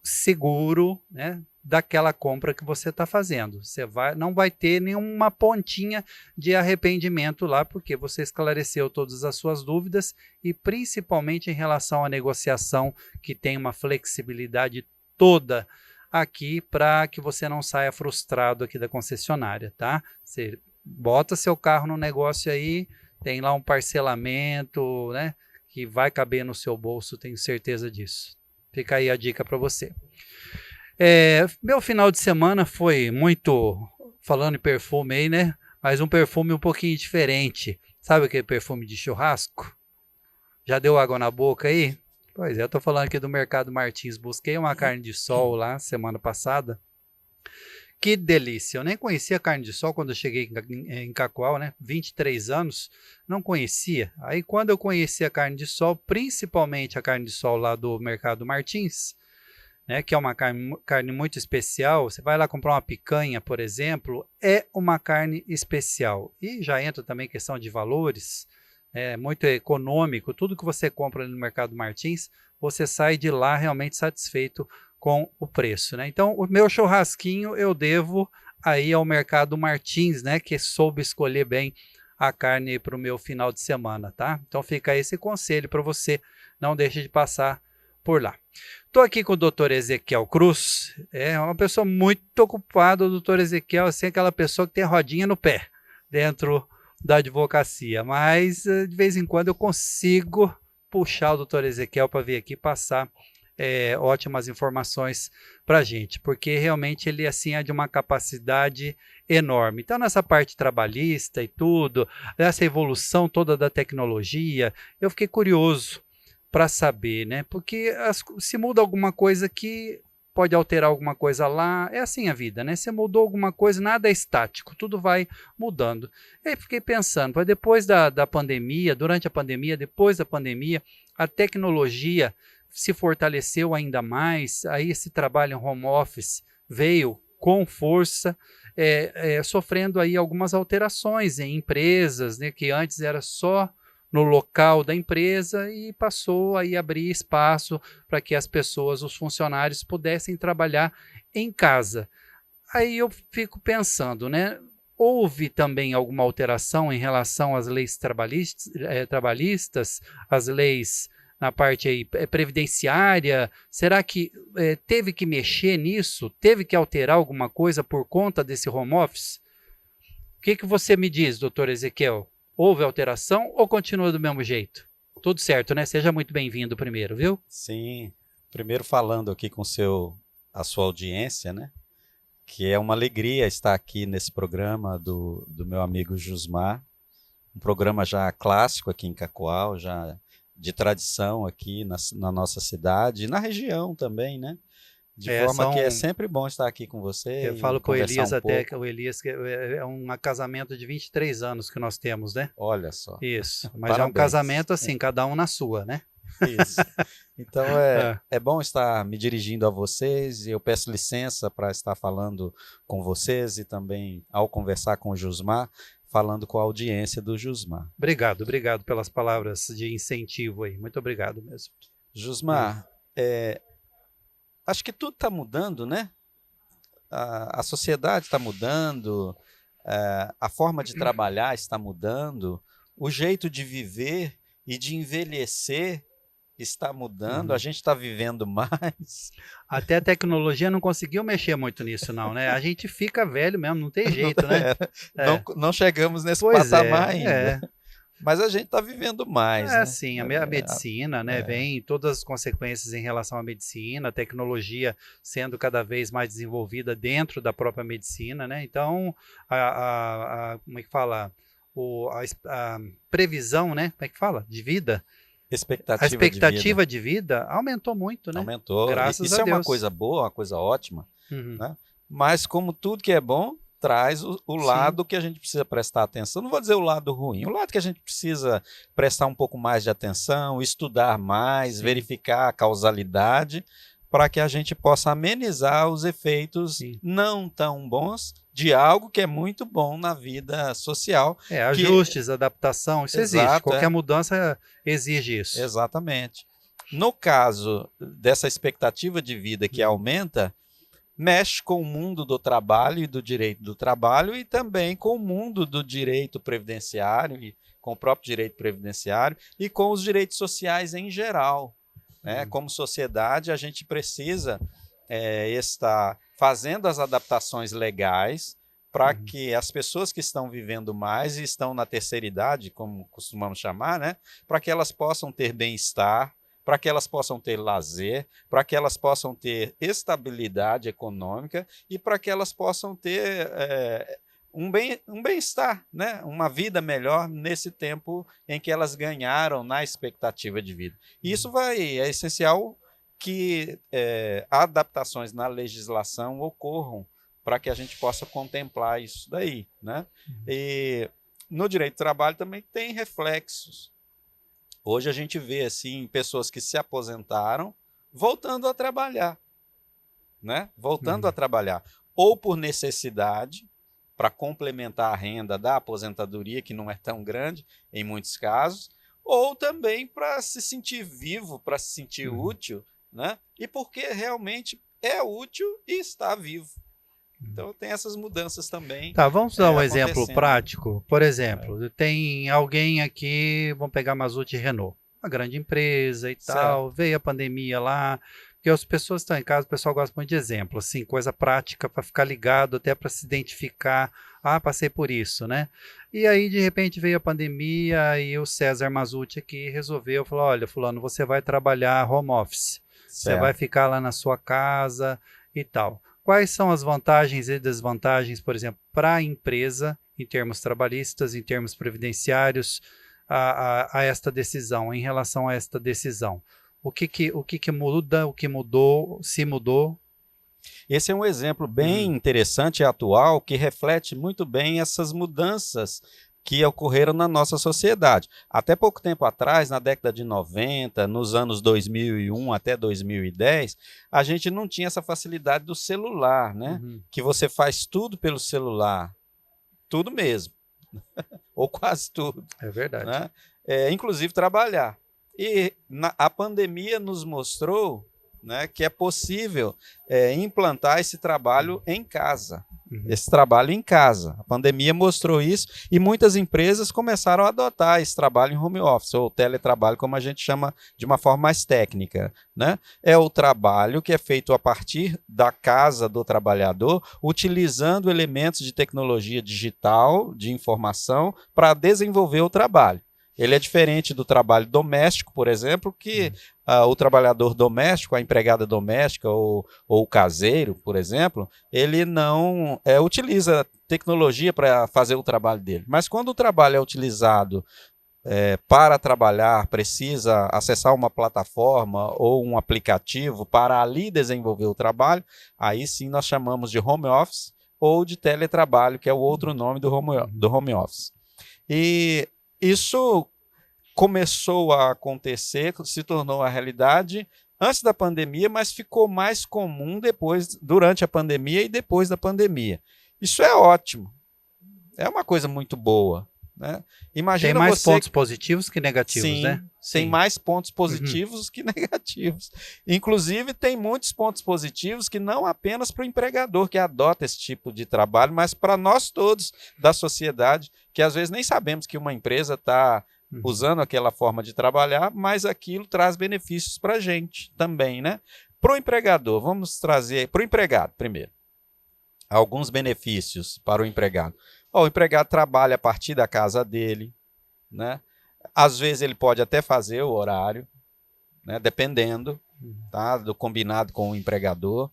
seguro, né, daquela compra que você está fazendo. Você não vai ter nenhuma pontinha de arrependimento lá, porque você esclareceu todas as suas dúvidas e principalmente em relação à negociação, que tem uma flexibilidade toda aqui para que você não saia frustrado aqui da concessionária, tá? Você bota seu carro no negócio aí, tem lá um parcelamento, né, que vai caber no seu bolso, tenho certeza disso. Fica aí a dica para você. Meu final de semana foi muito, falando em perfume aí, né? Mas um perfume um pouquinho diferente. Sabe aquele perfume de churrasco? Já deu água na boca aí? Pois é, eu tô falando aqui do Mercado Martins. Busquei uma carne de sol lá semana passada. Que delícia! Eu nem conhecia carne de sol quando eu cheguei em Cacoal, né? 23 anos, não conhecia. Aí quando eu conheci a carne de sol, principalmente a carne de sol lá do Mercado Martins, né, que é uma carne muito especial, você vai lá comprar uma picanha, por exemplo, é uma carne especial. E já entra também questão de valores, é muito econômico, tudo que você compra no Mercado Martins, você sai de lá realmente satisfeito com o preço, né? Então, o meu churrasquinho eu devo aí ao Mercado Martins, né, que soube escolher bem a carne para o meu final de semana, tá? Então fica esse conselho para você, não deixe de passar por lá. Estou aqui com o Dr. Ezequiel Cruz, é uma pessoa muito ocupada, o Dr. Ezequiel, assim, aquela pessoa que tem a rodinha no pé dentro da advocacia, mas de vez em quando eu consigo puxar o Dr. Ezequiel para vir aqui passar ótimas informações para a gente, porque realmente ele assim é de uma capacidade enorme. Então nessa parte trabalhista e tudo, essa evolução toda da tecnologia, eu fiquei curioso para saber, né? Porque se muda alguma coisa aqui, pode alterar alguma coisa lá, é assim a vida, né? Se mudou alguma coisa, nada é estático, tudo vai mudando. E aí fiquei pensando, depois da pandemia, durante a pandemia, depois da pandemia, a tecnologia se fortaleceu ainda mais, aí esse trabalho em home office veio com força, sofrendo aí algumas alterações em empresas, né? Que antes era só no local da empresa e passou a abrir espaço para que as pessoas, os funcionários, pudessem trabalhar em casa. Aí eu fico pensando, né? Houve também alguma alteração em relação às leis trabalhistas, as leis na parte aí previdenciária? Será que teve que mexer nisso? Teve que alterar alguma coisa por conta desse home office? O que você me diz, doutor Ezequiel? Houve alteração ou continua do mesmo jeito? Tudo certo, né? Seja muito bem-vindo primeiro, viu? Sim, primeiro falando aqui com a sua audiência, né? Que é uma alegria estar aqui nesse programa do meu amigo Jusmar, um programa já clássico aqui em Cacoal, já de tradição aqui na nossa cidade e na região também, né? De forma que é sempre bom estar aqui com você. Eu falo com o Elias até, que o Elias é um casamento de 23 anos que nós temos, né? Olha só. Isso, mas Parabéns. É um casamento assim, cada um na sua, né? Isso. Então é bom estar me dirigindo a vocês e eu peço licença para estar falando com vocês e também ao conversar com o Jusmar, falando com a audiência do Jusmar. Obrigado pelas palavras de incentivo aí. Muito obrigado mesmo. Jusmar, acho que tudo está mudando, né? A sociedade está mudando, a forma de trabalhar está mudando, o jeito de viver e de envelhecer está mudando, a gente está vivendo mais. Até a tecnologia não conseguiu mexer muito nisso, não, né? A gente fica velho mesmo, não tem jeito, né? Não chegamos nesse patamar ainda. É. Mas a gente está vivendo mais. né? Sim, a medicina, né? Vem todas as consequências em relação à medicina, a tecnologia sendo cada vez mais desenvolvida dentro da própria medicina, né? Então, como é que fala? A previsão, né? Como é que fala? De vida. A expectativa de vida aumentou muito, né? Aumentou. Graças Isso a é Deus. uma coisa boa, uma coisa ótima. Uhum. Né? Mas como tudo que é bom, traz o lado que a gente precisa prestar atenção. Não vou dizer o lado ruim, o lado que a gente precisa prestar um pouco mais de atenção, estudar mais, verificar a causalidade, para que a gente possa amenizar os efeitos não tão bons de algo que é muito bom na vida social. Ajustes, adaptação, isso existe. Qualquer mudança exige isso. Exatamente. No caso dessa expectativa de vida que aumenta, mexe com o mundo do trabalho e do direito do trabalho e também com o mundo do direito previdenciário, e com o próprio direito previdenciário e com os direitos sociais em geral. Né? Como sociedade, a gente precisa estar fazendo as adaptações legais para que as pessoas que estão vivendo mais e estão na terceira idade, como costumamos chamar, né? Para que elas possam ter bem-estar, para que elas possam ter lazer, para que elas possam ter estabilidade econômica e para que elas possam ter um bem-estar, né? Uma vida melhor nesse tempo em que elas ganharam na expectativa de vida. E isso é essencial que adaptações na legislação ocorram para que a gente possa contemplar isso daí, né? E no direito do trabalho também tem reflexos. Hoje a gente vê assim pessoas que se aposentaram voltando a trabalhar, né? Voltando a trabalhar, ou por necessidade, para complementar a renda da aposentadoria, que não é tão grande em muitos casos, ou também para se sentir vivo, para se sentir útil, né? E porque realmente é útil e está vivo. Então tem essas mudanças também. Tá, vamos dar um exemplo prático. Por exemplo, tem alguém aqui, vamos pegar Mazut e Renault, uma grande empresa e tal, veio a pandemia lá, porque as pessoas estão em casa, o pessoal gosta muito de exemplo, assim, coisa prática para ficar ligado, até para se identificar, passei por isso, né? E aí, de repente, veio a pandemia e o César Mazut aqui resolveu, falou, olha, fulano, você vai trabalhar home office, você vai ficar lá na sua casa e tal. Quais são as vantagens e desvantagens, por exemplo, para a empresa, em termos trabalhistas, em termos previdenciários, a esta decisão, em relação a esta decisão? O que muda, o que mudou, se mudou? Esse é um exemplo bem interessante e atual que reflete muito bem essas mudanças que ocorreram na nossa sociedade. Até pouco tempo atrás, na década de 90, nos anos 2001 até 2010, a gente não tinha essa facilidade do celular, né? Que você faz tudo pelo celular, tudo mesmo, ou quase tudo. É verdade. Né? Inclusive trabalhar. E a pandemia nos mostrou, né, que é possível implantar esse trabalho em casa. Esse trabalho em casa. A pandemia mostrou isso e muitas empresas começaram a adotar esse trabalho em home office, ou teletrabalho, como a gente chama de uma forma mais técnica. Né? É o trabalho que é feito a partir da casa do trabalhador, utilizando elementos de tecnologia digital, de informação, para desenvolver o trabalho. Ele é diferente do trabalho doméstico, por exemplo, que o trabalhador doméstico, a empregada doméstica ou o caseiro, por exemplo, ele não utiliza tecnologia para fazer o trabalho dele. Mas quando o trabalho é utilizado para trabalhar, precisa acessar uma plataforma ou um aplicativo para ali desenvolver o trabalho, aí sim nós chamamos de home office ou de teletrabalho, que é o outro nome do home office. E isso começou a acontecer, se tornou a realidade antes da pandemia, mas ficou mais comum durante a pandemia e depois da pandemia. Isso é ótimo. é uma coisa muito boa. Né? Imagina tem mais você... pontos positivos que negativos, Sim, né? Tem mais pontos positivos que negativos. Inclusive, tem muitos pontos positivos que não apenas para o empregador que adota esse tipo de trabalho, mas para nós todos da sociedade, que às vezes nem sabemos que uma empresa está usando aquela forma de trabalhar, mas aquilo traz benefícios para a gente também, né? Para o empregador, vamos trazer para o empregado primeiro. Alguns benefícios para o empregado. O empregado trabalha a partir da casa dele, né? Às vezes ele pode até fazer o horário, né? Dependendo, tá? Do combinado com o empregador.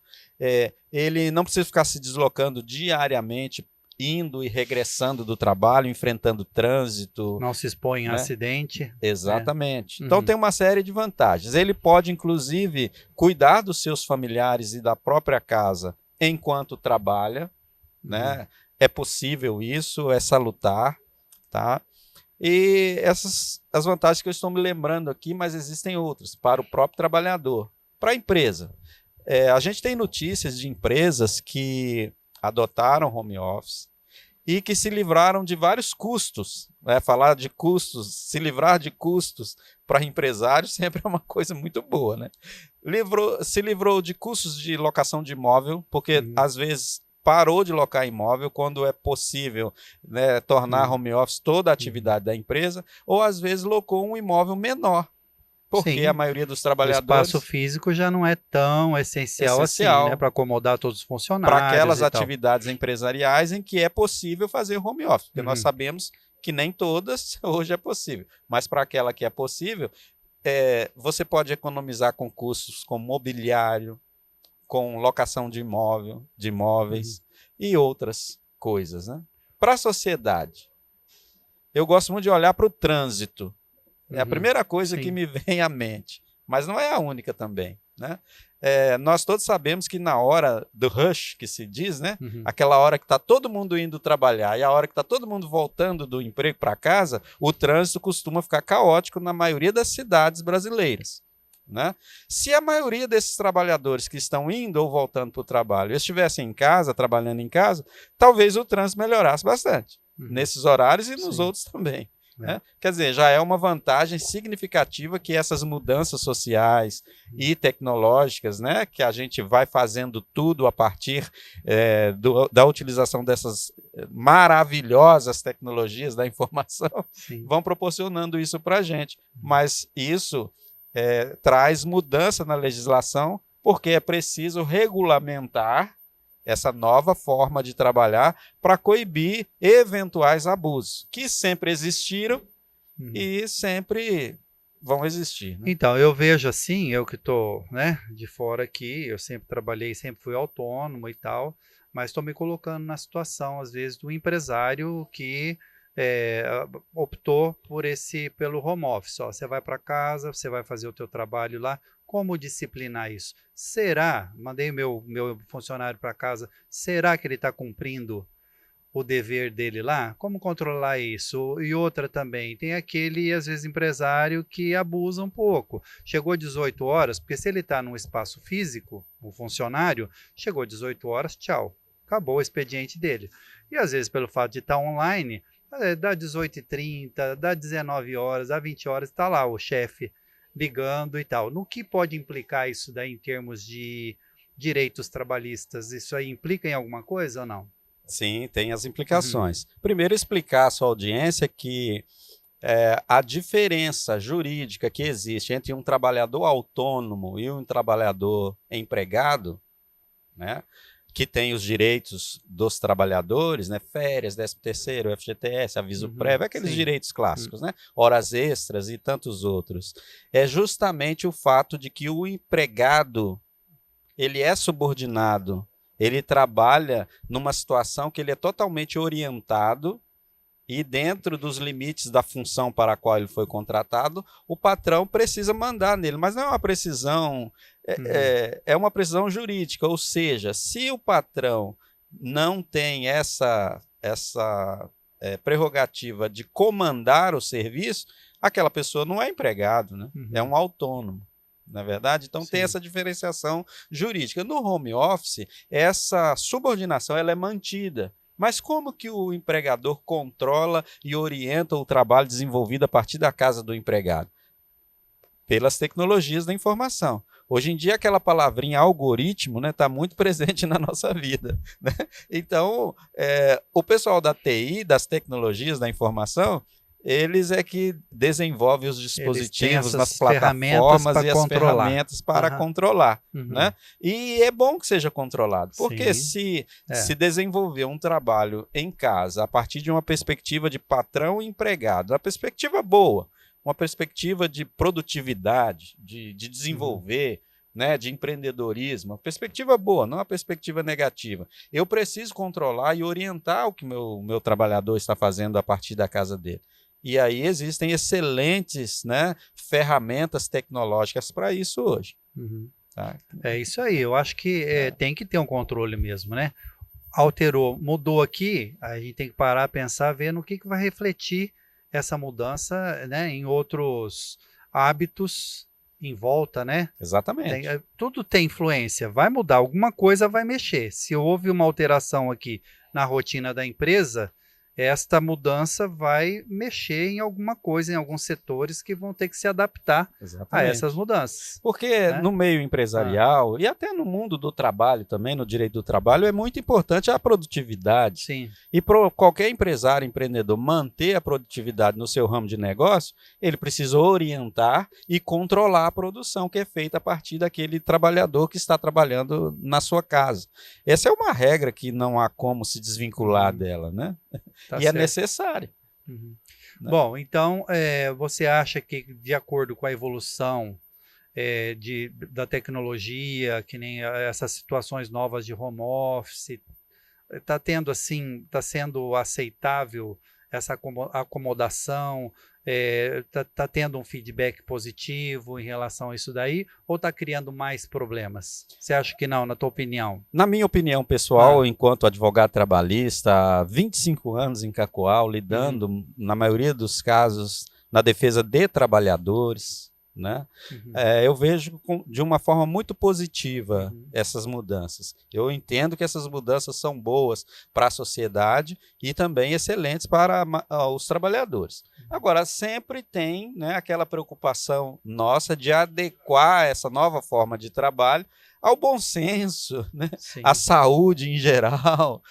Ele não precisa ficar se deslocando diariamente, indo e regressando do trabalho, enfrentando trânsito. Não se expõe a né? acidente. Exatamente. Então tem uma série de vantagens. Ele pode, inclusive, cuidar dos seus familiares e da própria casa enquanto trabalha, né? É possível isso, é salutar, tá? E essas as vantagens que eu estou me lembrando aqui, mas existem outras para o próprio trabalhador. Para a empresa, a gente tem notícias de empresas que adotaram home office e que se livraram de vários custos. Falar de custos, se livrar de custos para empresários sempre é uma coisa muito boa, né? Se livrou de custos de locação de imóvel, porque às vezes parou de locar imóvel quando é possível, né, tornar home office toda a atividade da empresa, ou às vezes locou um imóvel menor, porque a maioria dos trabalhadores... O espaço físico já não é tão essencial assim, né, para acomodar todos os funcionários. Para aquelas atividades empresariais em que é possível fazer home office, porque nós sabemos que nem todas hoje é possível, mas para aquela que é possível, você pode economizar com custos como mobiliário, com locação de imóveis e outras coisas, né? Para a sociedade, eu gosto muito de olhar para o trânsito. É a primeira coisa que me vem à mente, mas não é a única também, né? Nós todos sabemos que na hora do rush, que se diz, né? Aquela hora que está todo mundo indo trabalhar e a hora que está todo mundo voltando do emprego para casa, o trânsito costuma ficar caótico na maioria das cidades brasileiras. Né? Se a maioria desses trabalhadores que estão indo ou voltando para o trabalho estivessem em casa, trabalhando em casa, talvez o trânsito melhorasse bastante, nesses horários e nos outros também. Né? Quer dizer, já é uma vantagem significativa que essas mudanças sociais e tecnológicas, né, que a gente vai fazendo tudo a partir da utilização dessas maravilhosas tecnologias da informação, vão proporcionando isso para a gente. Mas isso... traz mudança na legislação, porque é preciso regulamentar essa nova forma de trabalhar para coibir eventuais abusos, que sempre existiram e sempre vão existir. Né? Então, eu vejo assim, eu que estou, né, de fora aqui, eu sempre trabalhei, sempre fui autônomo e tal, mas estou me colocando na situação, às vezes, do empresário que... optou pelo home office. Você vai para casa, você vai fazer o teu trabalho lá. Como disciplinar isso? Será? Mandei meu funcionário para casa. Será que ele está cumprindo o dever dele lá? Como controlar isso? E outra também, tem aquele, às vezes, empresário que abusa um pouco. Chegou 18 horas, porque se ele está num espaço físico, o funcionário, chegou 18 horas, tchau. Acabou o expediente dele. E às vezes, pelo fato de estar online, dá 18h30, dá 19 horas, dá 20 horas, está lá o chefe ligando e tal. No que pode implicar isso daí em termos de direitos trabalhistas? Isso aí implica em alguma coisa ou não? Sim, tem as implicações. Primeiro, explicar à sua audiência que a diferença jurídica que existe entre um trabalhador autônomo e um trabalhador empregado, né? Que tem os direitos dos trabalhadores, né? Férias, 13º, FGTS, aviso prévio, aqueles direitos clássicos, né? Horas extras e tantos outros. É justamente o fato de que o empregado, ele é subordinado, ele trabalha numa situação que ele é totalmente orientado e dentro dos limites da função para a qual ele foi contratado, o patrão precisa mandar nele, mas não é uma precisão... É uma precisão jurídica, ou seja, se o patrão não tem essa prerrogativa de comandar o serviço, aquela pessoa não é empregado, né? É um autônomo, não é verdade? Então tem essa diferenciação jurídica. No home office, essa subordinação ela é mantida, Mas como que o empregador controla e orienta o trabalho desenvolvido a partir da casa do empregado? Pelas tecnologias da informação. Hoje em dia, aquela palavrinha algoritmo está muito presente na nossa vida. Né? Então, o pessoal da TI, das tecnologias da informação, eles é que desenvolvem os dispositivos nas plataformas e as ferramentas para controlar. Né? E é bom que seja controlado, porque se desenvolver um trabalho em casa a partir de uma perspectiva de patrão e empregado, uma perspectiva boa, uma perspectiva de produtividade, de desenvolver, né, de empreendedorismo, uma perspectiva boa, não uma perspectiva negativa. Eu preciso controlar e orientar o que meu trabalhador está fazendo a partir da casa dele. E aí existem excelentes, né, ferramentas tecnológicas para isso hoje. Tá? É isso aí, eu acho que tem que ter um controle mesmo, né? Alterou, mudou aqui, a gente tem que parar, pensar, ver no que vai refletir essa mudança, né, em outros hábitos em volta, né? Exatamente. Tudo tem influência, vai mudar, alguma coisa vai mexer. Se houve uma alteração aqui na rotina da empresa, esta mudança vai mexer em alguma coisa, em alguns setores que vão ter que se adaptar a essas mudanças. Porque no meio empresarial e até no mundo do trabalho também, no direito do trabalho, é muito importante a produtividade. Sim. E para qualquer empresário, empreendedor, manter a produtividade no seu ramo de negócio, ele precisa orientar e controlar a produção que é feita a partir daquele trabalhador que está trabalhando na sua casa. Essa é uma regra que não há como se desvincular dela, né? Tá e certo. é necessário. Né? Bom, então você acha que de acordo com a evolução da tecnologia, que nem essas situações novas de home office, está sendo aceitável essa acomodação, está tendo um feedback positivo em relação a isso daí, ou está criando mais problemas? Você acha que não, na tua opinião? Na minha opinião pessoal, enquanto advogado trabalhista, há 25 anos em Cacoal, lidando, na maioria dos casos, na defesa de trabalhadores, né? Eu vejo de uma forma muito positiva essas mudanças. Eu entendo que essas mudanças são boas para a sociedade e também excelentes para os trabalhadores. Agora, sempre tem, né, aquela preocupação nossa de adequar essa nova forma de trabalho ao bom senso, né? À saúde em geral,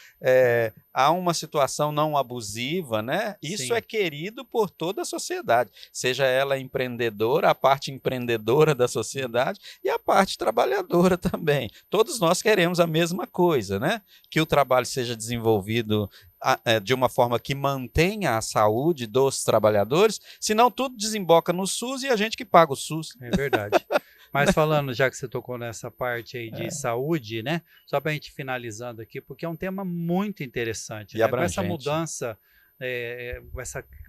a uma situação não abusiva, né? Isso é querido por toda a sociedade, seja ela empreendedora, a parte empreendedora da sociedade e a parte trabalhadora também. Todos nós queremos a mesma coisa, né? Que o trabalho seja desenvolvido de uma forma que mantenha a saúde dos trabalhadores, senão tudo desemboca no SUS e a gente que paga o SUS. É verdade. Mas falando, já que você tocou nessa parte aí de saúde, né? Só para a gente finalizando aqui, porque é um tema muito interessante. E né? Com essa mudança,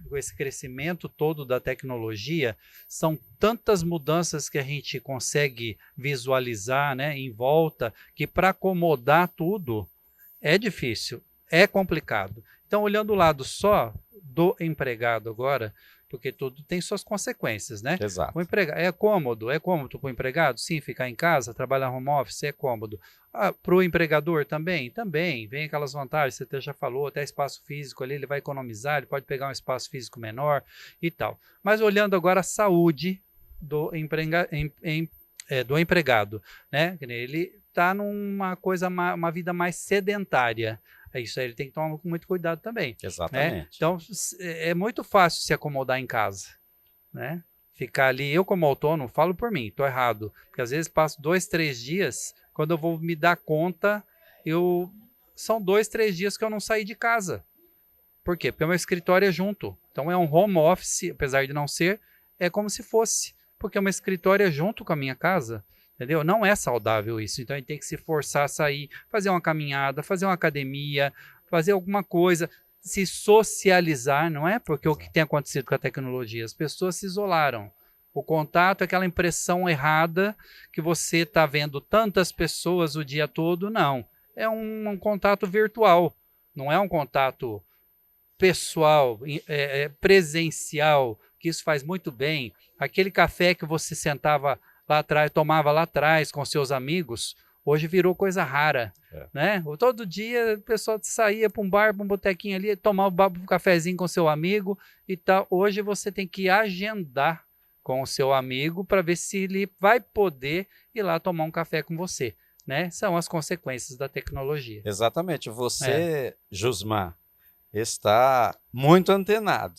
com esse crescimento todo da tecnologia, são tantas mudanças que a gente consegue visualizar, né, em volta, que para acomodar tudo é difícil, é complicado. Então, olhando o lado só do empregado agora, porque tudo tem suas consequências, né? Exato. O empregado é cômodo para o empregado? Sim, ficar em casa, trabalhar home office é cômodo. Para o empregador também? Também. Vem aquelas vantagens, você até já falou, até espaço físico ali, ele vai economizar, ele pode pegar um espaço físico menor e tal. Mas olhando agora a saúde do empregado, né? Ele está uma vida mais sedentária. Isso aí ele tem que tomar muito cuidado também. Exatamente. Né? Então, é muito fácil se acomodar em casa, né? Ficar ali, eu como autônomo, falo por mim, estou errado, porque às vezes passo 2, 3 dias, quando eu vou me dar conta, são 2, 3 dias que eu não saí de casa. Por quê? Porque o meu escritório é junto. Então é um home office, apesar de não ser, é como se fosse, porque o meu escritório é junto com a minha casa. Entendeu? Não é saudável isso. Então a gente tem que se forçar a sair, fazer uma caminhada, fazer uma academia, fazer alguma coisa, se socializar, não é? Porque o que tem acontecido com a tecnologia, as pessoas se isolaram. O contato é aquela impressão errada que você está vendo tantas pessoas o dia todo, não. É um contato virtual, não é um contato pessoal, presencial, que isso faz muito bem. Aquele café que você sentava lá atrás, tomava lá atrás com seus amigos, Hoje virou coisa rara, né? Todo dia o pessoal saía para um bar, para um botequinho ali, tomar um cafezinho com seu amigo e tal. Hoje você tem que agendar com o seu amigo para ver se ele vai poder ir lá tomar um café com você, né? São as consequências da tecnologia. Exatamente. Você, Jusmar, está muito antenado,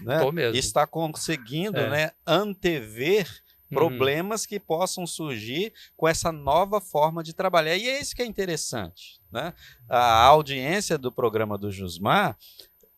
né? Tô mesmo. Está conseguindo, né, antever problemas que possam surgir com essa nova forma de trabalhar. E é isso que é interessante, né? A audiência do programa do Jusmar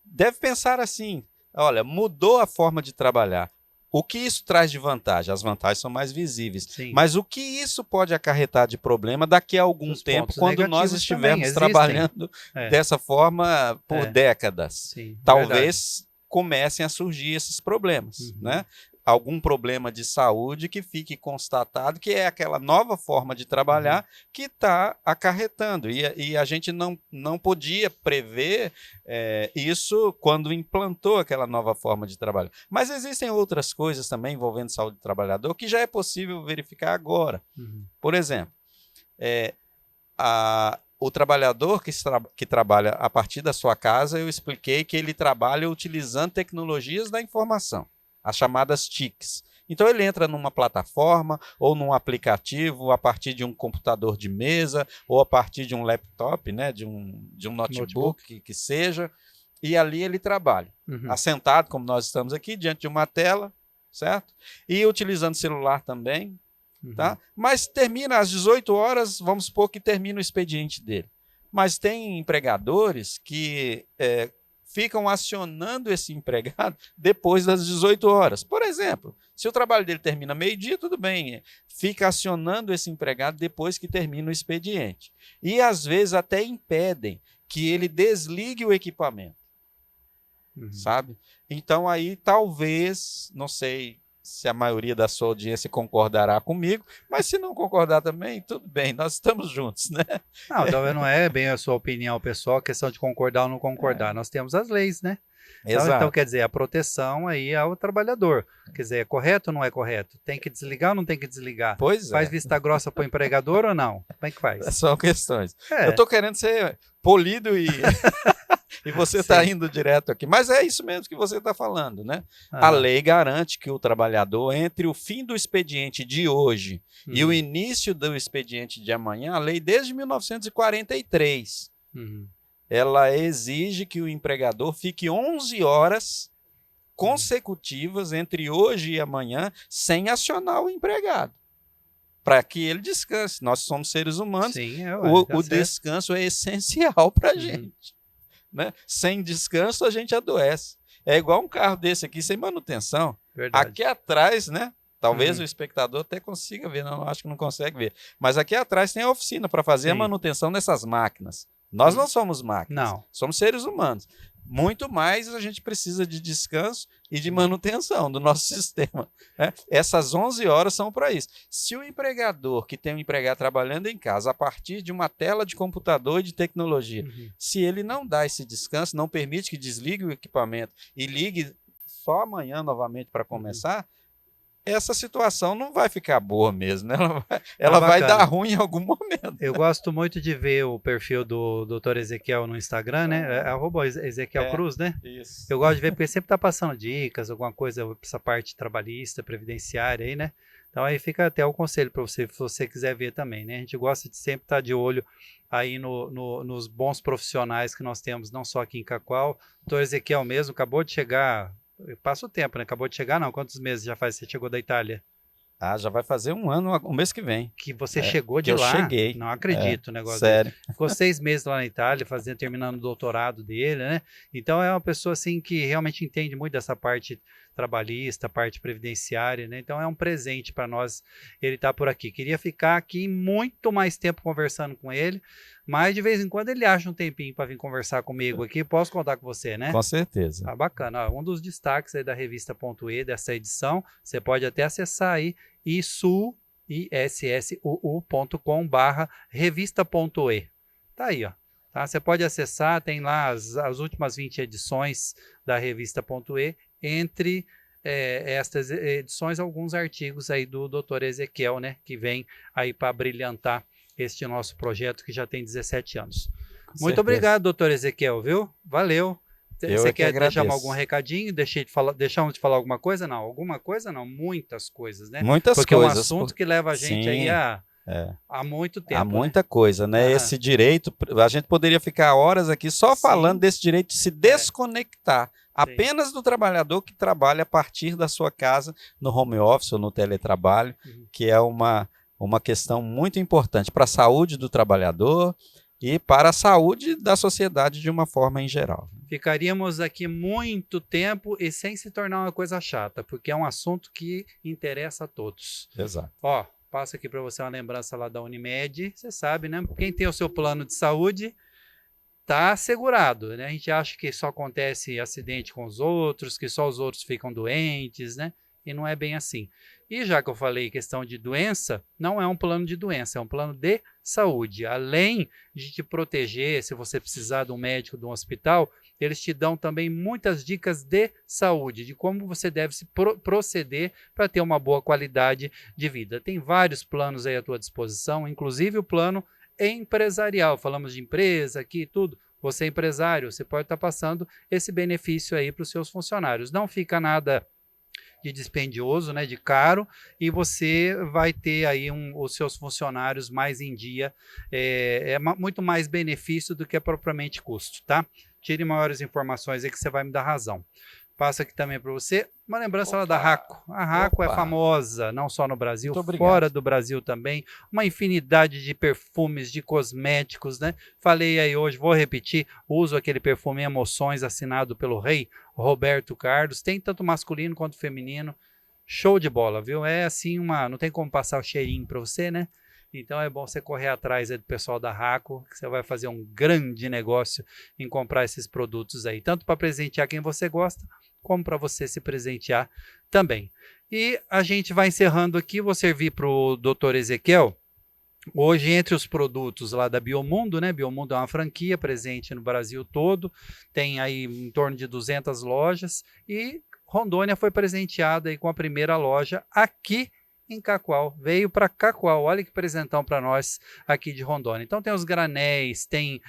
deve pensar assim, olha, mudou a forma de trabalhar. O que isso traz de vantagem? As vantagens são mais visíveis. Sim. Mas o que isso pode acarretar de problema daqui a algum tempo, quando nós estivermos trabalhando dessa forma por décadas? Sim, talvez comecem a surgir esses problemas, né? Algum problema de saúde que fique constatado que é aquela nova forma de trabalhar que está acarretando. E a gente não podia prever isso quando implantou aquela nova forma de trabalho. Mas existem outras coisas também envolvendo saúde do trabalhador que já é possível verificar agora. Por exemplo, o trabalhador que trabalha a partir da sua casa, eu expliquei que ele trabalha utilizando tecnologias da informação, as chamadas TICs. Então ele entra numa plataforma ou num aplicativo a partir de um computador de mesa ou a partir de um laptop, né, de um notebook que seja, e ali ele trabalha, assentado como nós estamos aqui, diante de uma tela, certo? E utilizando celular também, tá? Mas termina às 18 horas, vamos supor que termina o expediente dele. Mas tem empregadores que ficam acionando esse empregado depois das 18 horas. Por exemplo, se o trabalho dele termina meio-dia, tudo bem, fica acionando esse empregado depois que termina o expediente. E às vezes até impedem que ele desligue o equipamento, sabe? Então aí talvez, não sei se a maioria da sua audiência concordará comigo, mas se não concordar também, tudo bem, nós estamos juntos, né? Não, talvez não é bem a sua opinião pessoal, questão de concordar ou não concordar. Nós temos as leis, né? Então, quer dizer, a proteção aí ao trabalhador. Quer dizer, é correto ou não é correto? Tem que desligar ou não tem que desligar? Pois faz vista grossa para o empregador ou não? Como é que faz? São questões. Eu estou querendo ser polido e... E você está indo direto aqui. Mas é isso mesmo que você está falando, né? A lei garante que o trabalhador, entre o fim do expediente de hoje e o início do expediente de amanhã, a lei desde 1943, ela exige que o empregador fique 11 horas consecutivas entre hoje e amanhã sem acionar o empregado, para que ele descanse. Nós somos seres humanos, o descanso é essencial para a gente. Né? Sem descanso a gente adoece. É igual um carro desse aqui sem manutenção. Verdade. Aqui atrás, né? Talvez o espectador até consiga ver, não, acho que não consegue ver. Mas aqui atrás tem a oficina para fazer a manutenção dessas máquinas. Nós não somos máquinas, somos seres humanos. Muito mais a gente precisa de descanso e de manutenção do nosso sistema, né? Essas 11 horas são para isso. Se o empregador que tem um empregado trabalhando em casa, a partir de uma tela de computador e de tecnologia, se ele não dá esse descanso, não permite que desligue o equipamento e ligue só amanhã novamente para começar, essa situação não vai ficar boa mesmo, né? Ela vai dar ruim em algum momento. Eu gosto muito de ver o perfil do Dr. Ezequiel no Instagram, né? @Ezequiel Cruz, né? Isso. Eu gosto de ver porque sempre tá passando dicas, alguma coisa, essa parte trabalhista, previdenciária aí, né? Então aí fica até o conselho para você, se você quiser ver também, né? A gente gosta de sempre estar de olho aí nos bons profissionais que nós temos, não só aqui em Cacoal. O Dr. Ezequiel mesmo acabou de chegar... Passa o tempo, né? Acabou de chegar, não? Quantos meses já faz que você chegou da Itália? Já vai fazer um ano, o mês que vem. Que você chegou de lá? Eu cheguei. Não acredito o negócio sério. dele. Ficou 6 meses lá na Itália, terminando o doutorado dele, né? Então é uma pessoa assim que realmente entende muito dessa parte trabalhista, parte previdenciária, né? Então é um presente para nós ele estar por aqui. Queria ficar aqui muito mais tempo conversando com ele, mas de vez em quando ele acha um tempinho para vir conversar comigo aqui. Posso contar com você, né? Com certeza. Tá bacana. Um dos destaques aí da revista.e dessa edição, você pode até acessar aí issuu.com/revista.e. Tá aí, ó. Tá? Você pode acessar, tem lá as últimas 20 edições da revista.e, entre estas edições, alguns artigos aí do Dr. Ezequiel, né, que vem aí para brilhantar este nosso projeto que já tem 17 anos. Muito obrigado, doutor Ezequiel, viu? Valeu. Você quer deixar algum recadinho? Deixamos de falar alguma coisa? Não, alguma coisa não, muitas coisas, né? Muitas porque coisas. Porque é um assunto que leva a gente aí há muito tempo. Há muita coisa, né? Esse direito, a gente poderia ficar horas aqui só falando desse direito de se desconectar apenas do trabalhador que trabalha a partir da sua casa, no home office ou no teletrabalho, que é uma questão muito importante para a saúde do trabalhador e para a saúde da sociedade de uma forma em geral. Ficaríamos aqui muito tempo e sem se tornar uma coisa chata, porque é um assunto que interessa a todos. Exato. Ó, passo aqui para você uma lembrança lá da Unimed, você sabe, né? Quem tem o seu plano de saúde está assegurado, né? A gente acha que só acontece acidente com os outros, que só os outros ficam doentes, né? E não é bem assim. E já que eu falei questão de doença, não é um plano de doença, é um plano de saúde. Além de te proteger, se você precisar de um médico, de um hospital, eles te dão também muitas dicas de saúde, de como você deve se proceder para ter uma boa qualidade de vida. Tem vários planos aí à tua disposição, inclusive o plano empresarial. Falamos de empresa aqui e tudo. Você é empresário, você pode estar passando esse benefício aí para os seus funcionários. Não fica nada de dispendioso, né, de caro, e você vai ter aí os seus funcionários mais em dia, muito mais benefício do que propriamente custo, tá? Tire maiores informações aí que você vai me dar razão. Passo aqui também para você uma lembrança lá da Raco. A Raco é famosa, não só no Brasil, fora do Brasil também. Uma infinidade de perfumes, de cosméticos, né? Falei aí hoje, vou repetir, uso aquele perfume Emoções, assinado pelo rei Roberto Carlos. Tem tanto masculino quanto feminino. Show de bola, viu? É assim não tem como passar o cheirinho para você, né? Então é bom você correr atrás aí do pessoal da Raco, que você vai fazer um grande negócio em comprar esses produtos aí, tanto para presentear quem você gosta, como para você se presentear também. E a gente vai encerrando aqui, vou servir para o Dr. Ezequiel. Hoje, entre os produtos lá da Biomundo, né? Biomundo é uma franquia presente no Brasil todo, tem aí em torno de 200 lojas, e Rondônia foi presenteada aí com a primeira loja aqui em Cacoal, veio para Cacoal, olha que presentão para nós aqui de Rondônia. Então tem os granéis, tem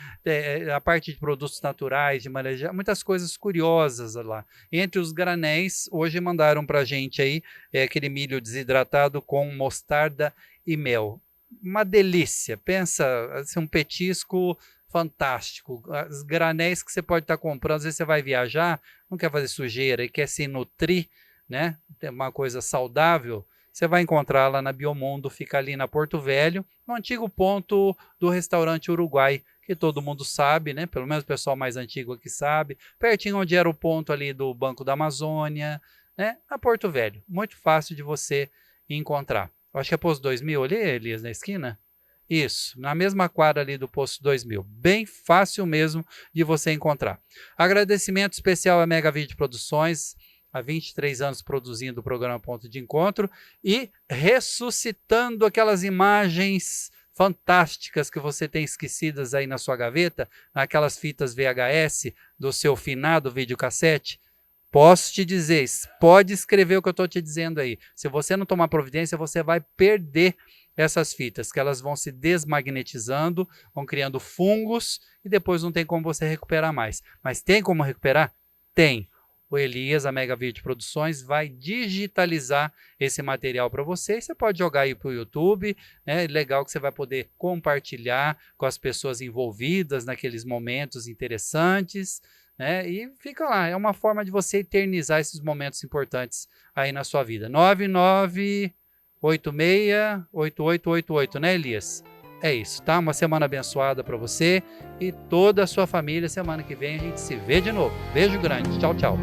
a parte de produtos naturais, de manejar, muitas coisas curiosas lá. Entre os granéis, hoje mandaram para a gente aí aquele milho desidratado com mostarda e mel. Uma delícia, pensa assim, um petisco fantástico. Os granéis que você pode estar comprando, às vezes você vai viajar, não quer fazer sujeira e quer se nutrir, né? Tem uma coisa saudável. Você vai encontrar lá na Biomundo, fica ali na Porto Velho, no antigo ponto do restaurante Uruguai, que todo mundo sabe, né? Pelo menos o pessoal mais antigo aqui sabe, pertinho onde era o ponto ali do Banco da Amazônia, né? Na Porto Velho, muito fácil de você encontrar. Eu acho que é Posto 2000 ali, Elias, na esquina? Isso, na mesma quadra ali do Posto 2000, bem fácil mesmo de você encontrar. Agradecimento especial à Mega Vídeo Produções, há 23 anos produzindo o programa Ponto de Encontro e ressuscitando aquelas imagens fantásticas que você tem esquecidas aí na sua gaveta, naquelas fitas VHS do seu finado videocassete. Posso te dizer, pode escrever o que eu estou te dizendo aí. Se você não tomar providência, você vai perder essas fitas, que elas vão se desmagnetizando, vão criando fungos e depois não tem como você recuperar mais. Mas tem como recuperar? Tem. O Elias, a Mega Vídeo Produções, vai digitalizar esse material para você. E você pode jogar aí para o YouTube, né? Legal que você vai poder compartilhar com as pessoas envolvidas naqueles momentos interessantes, né? E fica lá, é uma forma de você eternizar esses momentos importantes aí na sua vida. 99868888, né, Elias? É isso, tá? Uma semana abençoada para você e toda a sua família. Semana que vem a gente se vê de novo. Beijo grande. Tchau, tchau.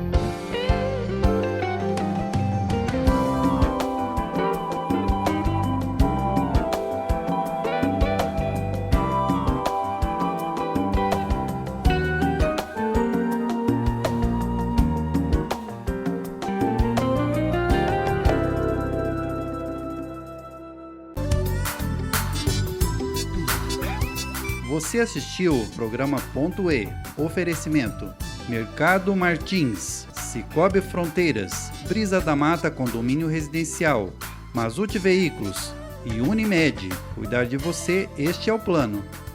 Você assistiu o programa Ponto E. Oferecimento: Mercado Martins, Cicobi Fronteiras, Brisa da Mata Condomínio Residencial, Mazute Veículos, e Unimed. Cuidar de você, este é o plano.